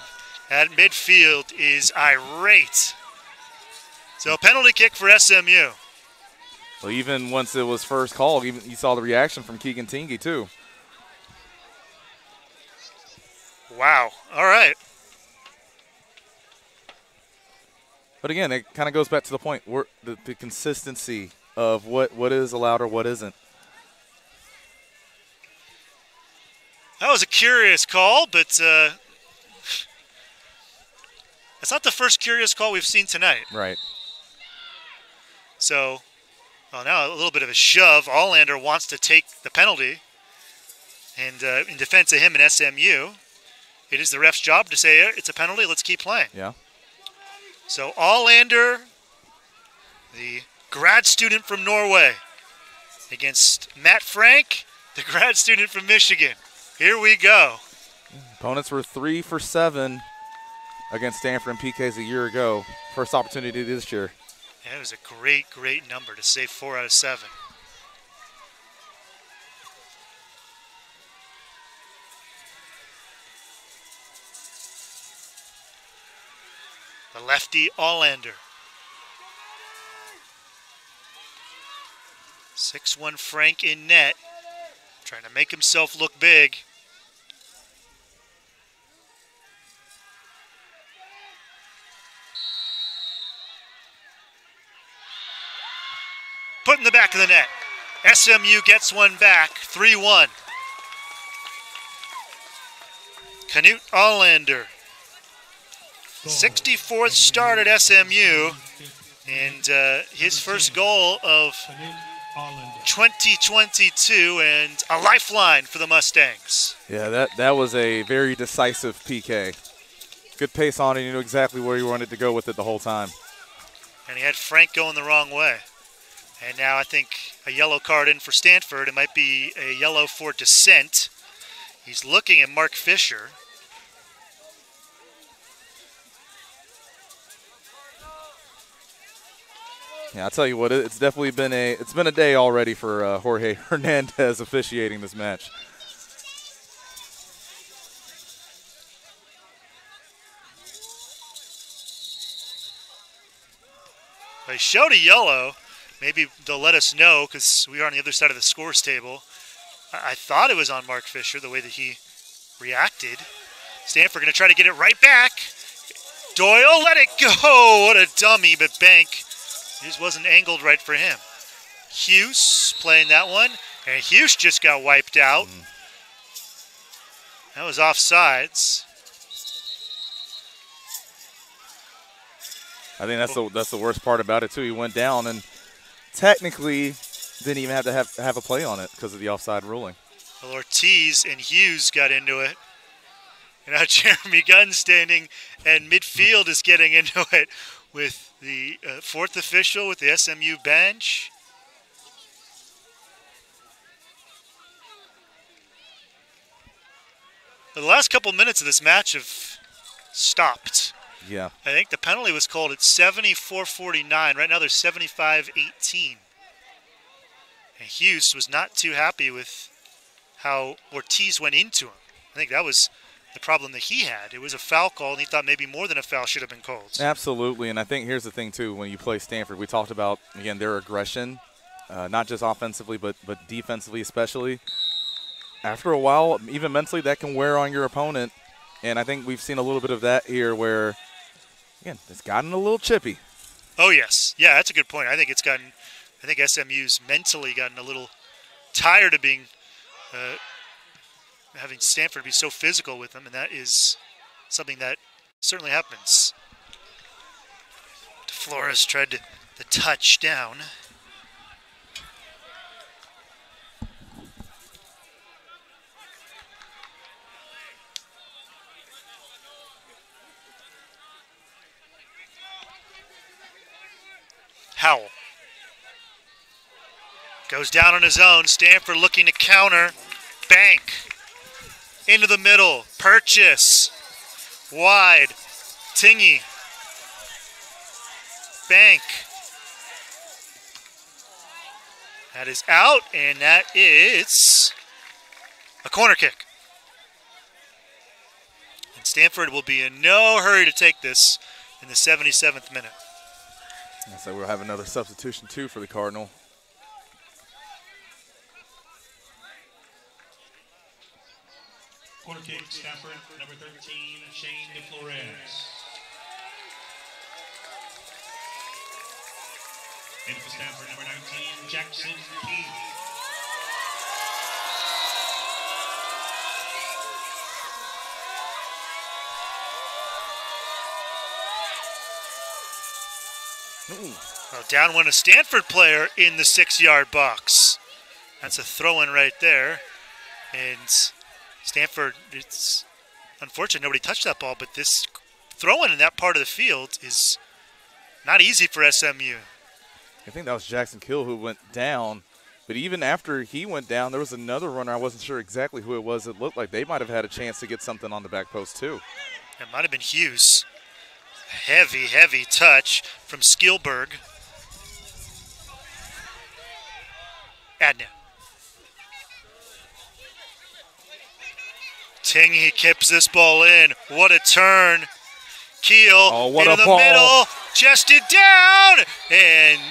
at midfield is irate. So a penalty kick for SMU. Well, even once it was first called, even you saw the reaction from Keegan Tingy too. Wow. All right. But again, it kind of goes back to the point where the consistency of what is allowed or what isn't. That was a curious call, but it's not the first curious call we've seen tonight. Right. So, well, now a little bit of a shove. Allander wants to take the penalty. And in defense of him and SMU, it is the ref's job to say it's a penalty, let's keep playing. Yeah. So Allander, the grad student from Norway, against Matt Frank, the grad student from Michigan. Here we go. Opponents were 3 for 7 against Stanford and PKs a year ago. First opportunity this year. Yeah, it was a great, great number to save 4 out of 7. The lefty Allander. 6'1" Frank in net, trying to make himself look big. Put in the back of the net. SMU gets one back, 3-1. Knut Allander, 64th start at SMU, and his first goal of 2022, and a lifeline for the Mustangs. Yeah, that was a very decisive PK. Good pace on it. You knew exactly where you wanted to go with it the whole time. And he had Frank going the wrong way. And now I think a yellow card in for Stanford. It might be a yellow for dissent. He's looking at Mark Fisher. Yeah, I'll tell you what, it's definitely been a day already for Jorge Hernandez officiating this match. They showed a yellow. Maybe they'll let us know because we are on the other side of the scores table. I thought it was on Mark Fisher, the way that he reacted. Stanford going to try to get it right back. Doyle, let it go. What a dummy, but Bank just wasn't angled right for him. Hughes playing that one, and Hughes just got wiped out. That was offsides. I think that's the worst part about it too. He went down and technically didn't even have to have a play on it because of the offside ruling. Well, Ortiz and Hughes got into it. And now Jeremy Gunn standing and midfield is getting into it with the fourth official with the SMU bench. The last couple minutes of this match have stopped. Yeah. I think the penalty was called at 74-49. Right now they're 75-18. And Hughes was not too happy with how Ortiz went into him. I think that was the problem that he had. It was a foul call, and he thought maybe more than a foul should have been called. Absolutely, and I think here's the thing, too. When you play Stanford, we talked about, again, their aggression, not just offensively but defensively especially. After a while, even mentally, that can wear on your opponent, and I think we've seen a little bit of that here where, again, it's gotten a little chippy. Oh, yes. Yeah, that's a good point. I think SMU's mentally gotten a little tired of being having Stanford be so physical with them, and that is something that certainly happens. Flores tried the touch down. Howell goes down on his own. Stanford looking to counter. Bank into the middle. Purchase wide. Tingy. Bank. That is out, and that is a corner kick. And Stanford will be in no hurry to take this in the 77th minute. So we'll have another substitution, too, for the Cardinal. Corner kick, Stanford, number 13, Shane DeFlores. And for Stanford, number 19, Jackson King. Well, down went a Stanford player in the 6-yard box. That's a throw-in right there. And Stanford, it's unfortunate nobody touched that ball, but this throw-in that part of the field is not easy for SMU. I think that was Jackson Kill who went down. But even after he went down, there was another runner. I wasn't sure exactly who it was. It looked like they might have had a chance to get something on the back post, too. It might have been Hughes. Heavy, heavy touch from Skillberg. Adnan. Tingy kips this ball in. What a turn. Keel into the middle. Chested down. And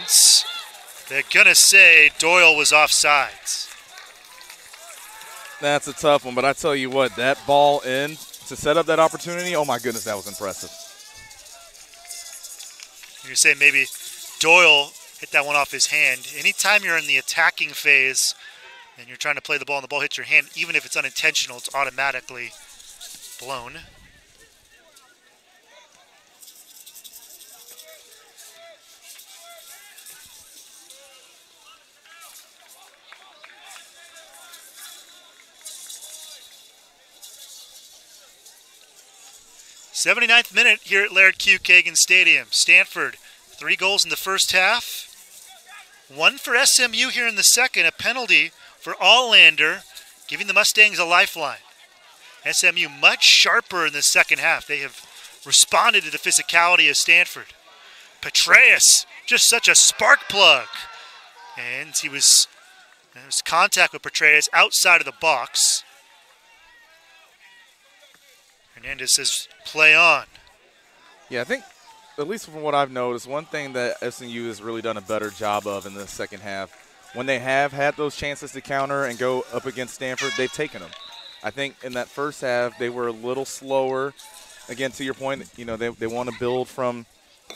they're going to say Doyle was offsides. That's a tough one, but I tell you what, that ball in to set up that opportunity, oh my goodness, that was impressive. You're saying maybe Doyle hit that one off his hand. Anytime you're in the attacking phase and you're trying to play the ball and the ball hits your hand, even if it's unintentional, it's automatically blown. '79th minute here at Laird Q. Kagan Stadium. Stanford, 3 goals in the first half. 1 for SMU here in the second, a penalty for Allander, giving the Mustangs a lifeline. SMU much sharper in the second half. They have responded to the physicality of Stanford. Petraeus, just such a spark plug. And there was contact with Petraeus outside of the box. Hernandez says, play on. Yeah, I think, at least from what I've noticed, one thing that SMU has really done a better job of in the second half, when they have had those chances to counter and go up against Stanford, they've taken them. I think in that first half, they were a little slower. Again, to your point, you know, they want to build from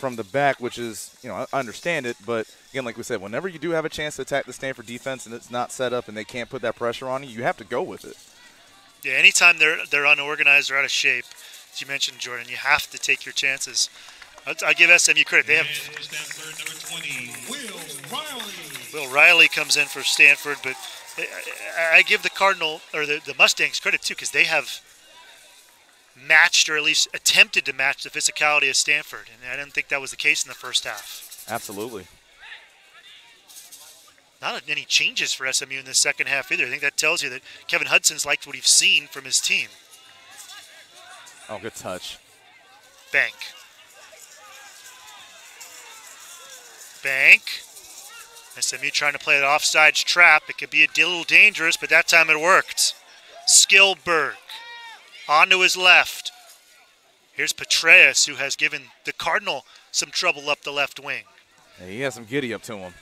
the back, which is, you know, I understand it. But, again, like we said, whenever you do have a chance to attack the Stanford defense and it's not set up and they can't put that pressure on you, you have to go with it. Yeah, anytime they're unorganized or out of shape, as you mentioned, Jordan, you have to take your chances. I give SMU credit. They have Stanford, number 20, Will Riley. Will Riley comes in for Stanford, but I give the Cardinal or the Mustangs credit too, because they have matched or at least attempted to match the physicality of Stanford, and I didn't think that was the case in the first half. Absolutely. Not any changes for SMU in the second half either. I think that tells you that Kevin Hudson's liked what he's seen from his team. Oh, good touch. Bank. SMU trying to play an offsides trap. It could be a little dangerous, but that time it worked. Skillberg onto his left. Here's Petraeus, who has given the Cardinal some trouble up the left wing. Yeah, he has some giddy up to him.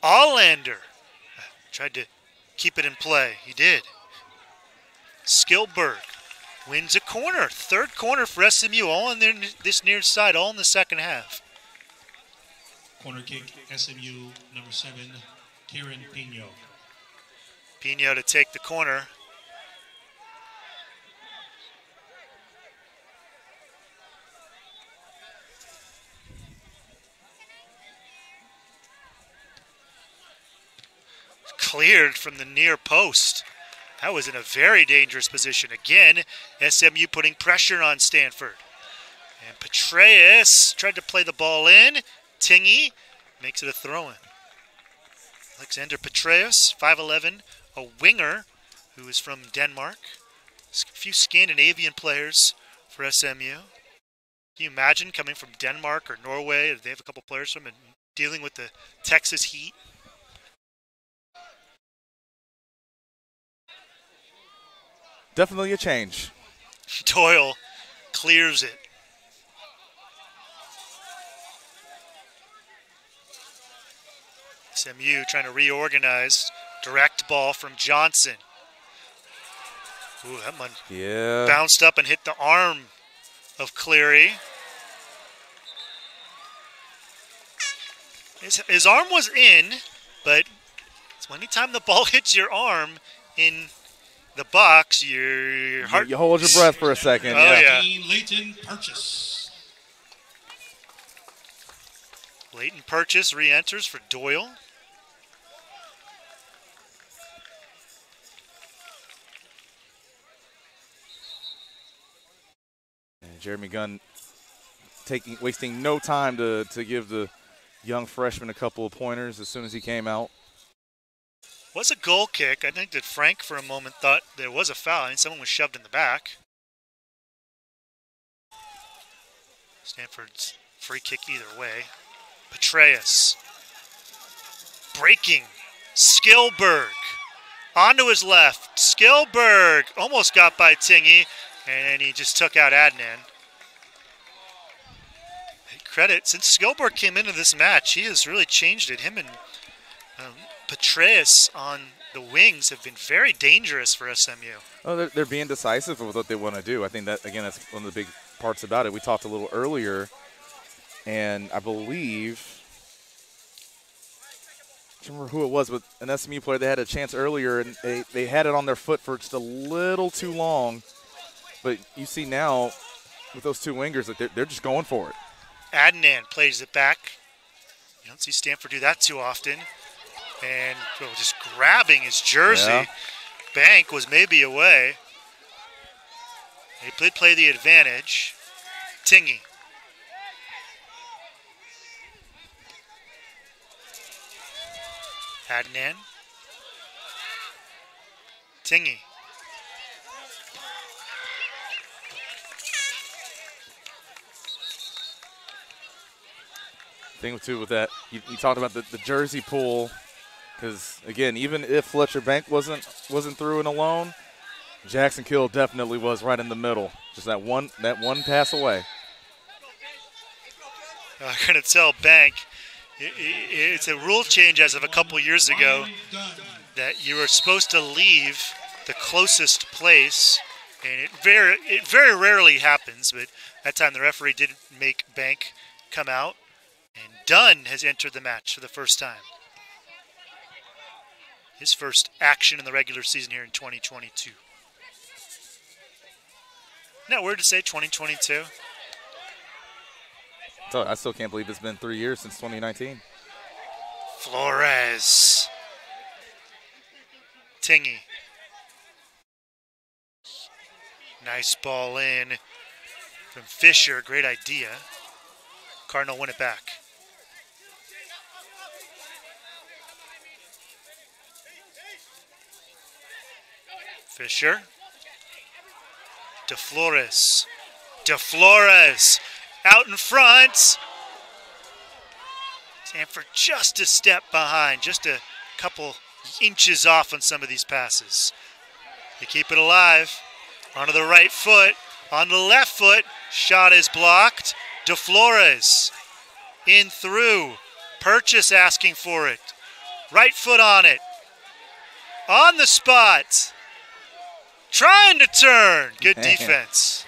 Allander tried to keep it in play. He did. Skillberg wins a corner. Third corner for SMU, all on this near side, all in the second half. Corner kick, SMU, number 7, Kieran Pino. Pino to take the corner. Cleared from the near post. That was in a very dangerous position. Again, SMU putting pressure on Stanford. And Petraeus tried to play the ball in. Tingy makes it a throw-in. Alexander Petraeus, 5'11", a winger who is from Denmark. A few Scandinavian players for SMU. Can you imagine coming from Denmark or Norway? They have a couple players from and dealing with the Texas heat. Definitely a change. Doyle clears it. SMU trying to reorganize. Direct ball from Johnson. Ooh, that one bounced up and hit the arm of Cleary. His arm was in, but anytime the ball hits your arm in the box, your heart... You hold your breath for a second. Oh, yeah. Leighton Purchase. Leighton Purchase re-enters for Doyle. And Jeremy Gunn wasting no time to give the young freshman a couple of pointers as soon as he came out. Was a goal kick. I think that Frank for a moment thought there was a foul. I mean, someone was shoved in the back. Stanford's free kick either way. Petraeus. Breaking. Skillberg. Onto his left. Skillberg almost got by Tingy, and he just took out Adnan. Credit, since Skillberg came into this match, he has really changed it. Him and Petraeus on the wings have been very dangerous for SMU. Oh, they're being decisive with what they want to do. I think that, again, that's one of the big parts about it. We talked a little earlier, and I believe, I can't remember who it was, but an SMU player, they had a chance earlier, and they had it on their foot for just a little too long. But you see now with those two wingers that they're just going for it. Adnan plays it back. You don't see Stanford do that too often. And just grabbing his jersey. Yeah. Bank was maybe away. They did play the advantage. Tingy. Adnan. Tingy. Thing too with that, you talked about the jersey pool, because again, even if Fletcher Bank wasn't through and alone, Jackson Kill definitely was right in the middle, just that one pass away. I'm gonna tell Bank, it's a rule change as of a couple years ago that you are supposed to leave the closest place, and it very rarely happens, but that time the referee did make Bank come out. And Dunn has entered the match for the first time. His first action in the regular season here in 2022. Isn't that weird to say, 2022? So I still can't believe it's been 3 years since 2019. Flores. Tingy. Nice ball in from Fisher. Great idea. Cardinal win it back. Fisher. DeFlores. DeFlores out in front. Stanford just a step behind, just a couple inches off on some of these passes. They keep it alive. Onto the right foot, on the left foot. Shot is blocked. DeFlores in through. Purchase asking for it. Right foot on it. On the spot. Trying to turn. Good defense.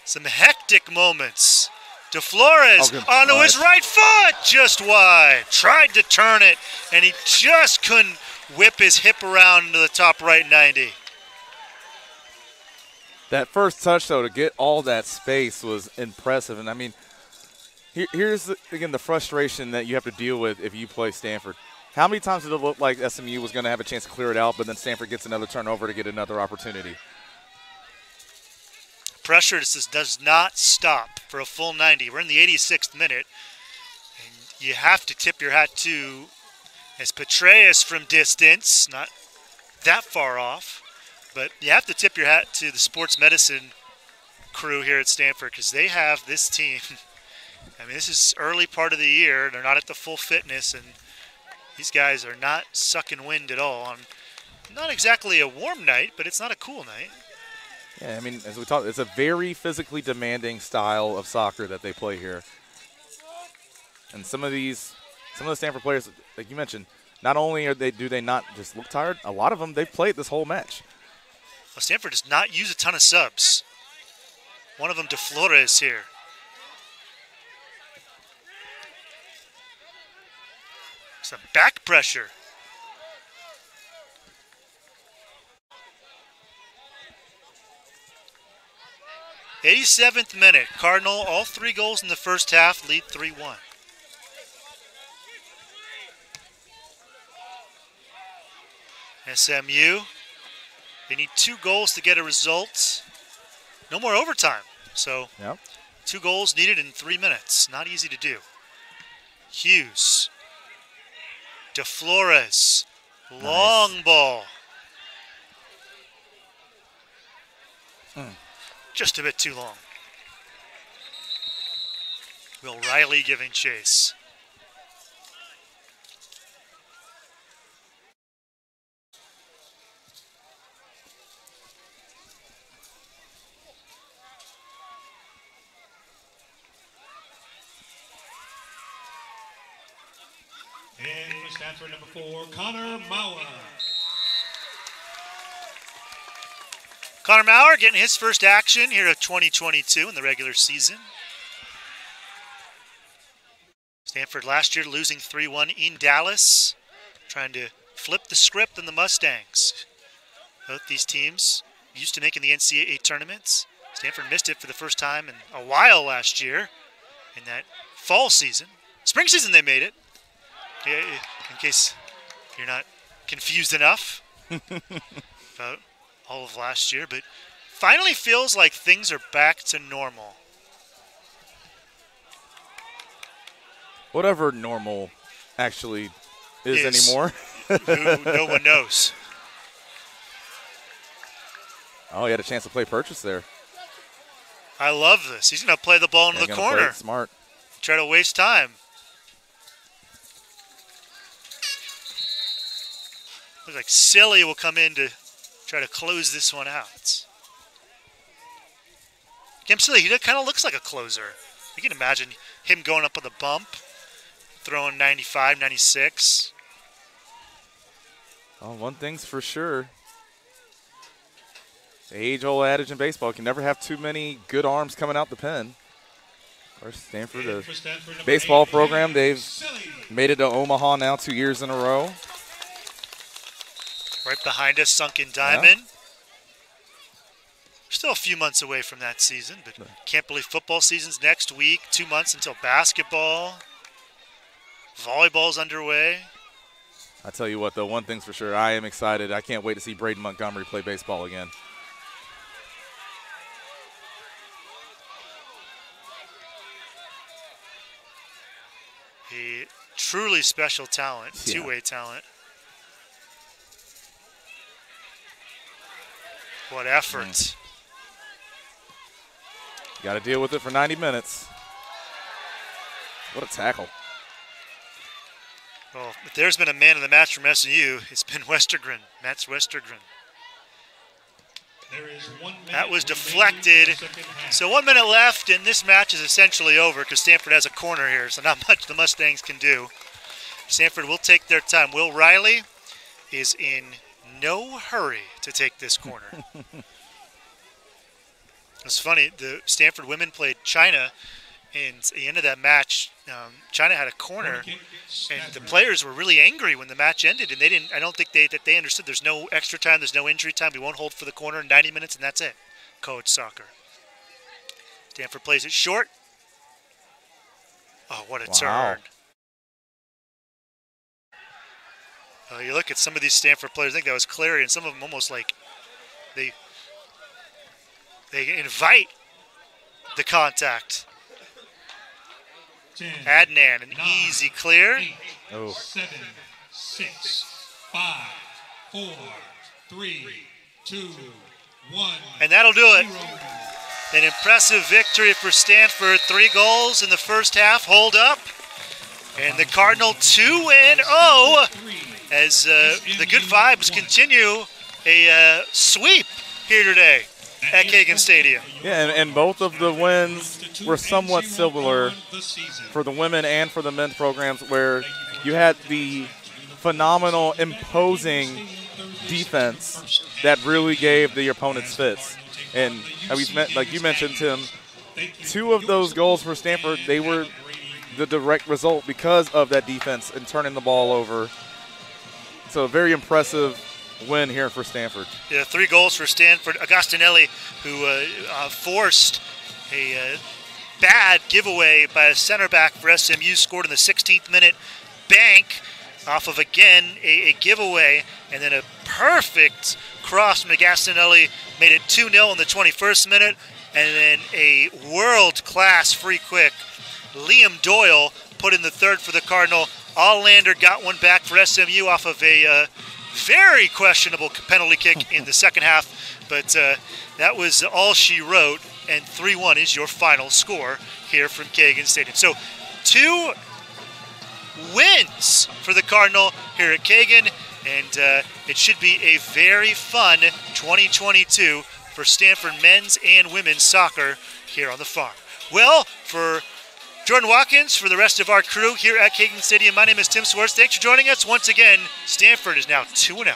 Some hectic moments. DeFlores onto his right foot. Just wide. Tried to turn it, and he just couldn't whip his hip around into the top right 90. That first touch, though, to get all that space was impressive. And, I mean, here's, again, the frustration that you have to deal with if you play Stanford. How many times did it look like SMU was going to have a chance to clear it out, but then Stanford gets another turnover to get another opportunity? Pressure just does not stop for a full 90. We're in the 86th minute, and you have to tip your hat to as Petraeus from distance, not that far off, but you have to tip your hat to the sports medicine crew here at Stanford because they have this team. I mean, this is early part of the year. They're not at the full fitness, and these guys are not sucking wind at all. On not exactly a warm night, but it's not a cool night. Yeah, I mean, as we talked, it's a very physically demanding style of soccer that they play here. And some of the Stanford players, like you mentioned, not only do they not just look tired, a lot of them, they've played this whole match. Well, Stanford does not use a ton of subs. One of them, DeFlores here. Some back pressure. '87th minute. Cardinal, all 3 goals in the first half, lead 3-1. SMU, they need 2 goals to get a result. No more overtime. So, 2 goals needed in 3 minutes. Not easy to do. Hughes. DeFlores. Long ball. Just a bit too long. Will Riley giving chase. And for Stanford, number 4, Connor Mauer. Connor Mauer getting his first action here of 2022 in the regular season. Stanford last year losing 3-1 in Dallas, trying to flip the script in the Mustangs. Both these teams used to making the NCAA tournaments. Stanford missed it for the first time in a while last year in that fall season. Spring season they made it, in case you're not confused enough about all of last year, but finally feels like things are back to normal. Whatever normal actually is anymore. Who no one knows. Oh, he had a chance to play Purchase there. I love this. He's going to play the ball into the corner. Smart. Try to waste time. Looks like Silly will come in to try to close this one out. Cam Silly, he kind of looks like a closer. You can imagine him going up with a bump, throwing 95, 96. Well, one thing's for sure. The age-old adage in baseball, you can never have too many good arms coming out the pen. Of course, Stanford, the baseball program, they've made it to Omaha now 2 years in a row. Right behind us, Sunken Diamond. Yeah. Still a few months away from that season, but can't believe football season's next week. 2 months until basketball. Volleyball's underway. I tell you what, though, one thing's for sure. I am excited. I can't wait to see Braden Montgomery play baseball again. A truly special talent, two-way talent. What effort. Got to deal with it for 90 minutes. What a tackle. Well, if there's been a man of the match from SMU, it's been Westergren, Mats Westergren. That was deflected. So 1 minute left, and this match is essentially over because Stanford has a corner here, so not much the Mustangs can do. Stanford will take their time. Will Riley is in no hurry to take this corner. It's funny, the Stanford women played China, and at the end of that match, China had a corner, and the players were really angry when the match ended, and they didn't. I don't think they understood. There's no extra time. There's no injury time. We won't hold for the corner in 90 minutes, and that's it. Coach soccer. Stanford plays it short. Oh, what a turn! You look at some of these Stanford players. I think that was Clary, and some of them almost like they invite the contact. 10, Adnan, an 9, easy clear. 8, 7, 6, 5, 4, 3, 2, 1. And that'll do it. An impressive victory for Stanford. 3 goals in the first half. Hold up. And the Cardinal 2-0 as the good vibes continue. A sweep here today at Kagan Stadium. Yeah, and both of the wins were somewhat similar for the women and for the men's programs, where you had the phenomenal, imposing defense that really gave the opponents fits. And like you mentioned, Tim, 2 of those goals for Stanford, they were the direct result because of that defense and turning the ball over. So a very impressive win here for Stanford. Yeah, 3 goals for Stanford. Agostinelli, who forced a bad giveaway by a center back for SMU, scored in the 16th minute. Bank off of, again, a giveaway, and then a perfect cross from Agostinelli made it 2-0 in the 21st minute, and then a world-class free quick. Liam Doyle put in the 3rd for the Cardinal. Allander got one back for SMU off of a very questionable penalty kick in the second half, but that was all she wrote, and 3-1 is your final score here from Kagan Stadium. So 2 wins for the Cardinal here at Kagan, and it should be a very fun 2022 for Stanford men's and women's soccer here on the farm. Well, for Jordan Watkins, for the rest of our crew here at Kagan Stadium, my name is Tim Swartz. Thanks for joining us once again. Stanford is now 2-0.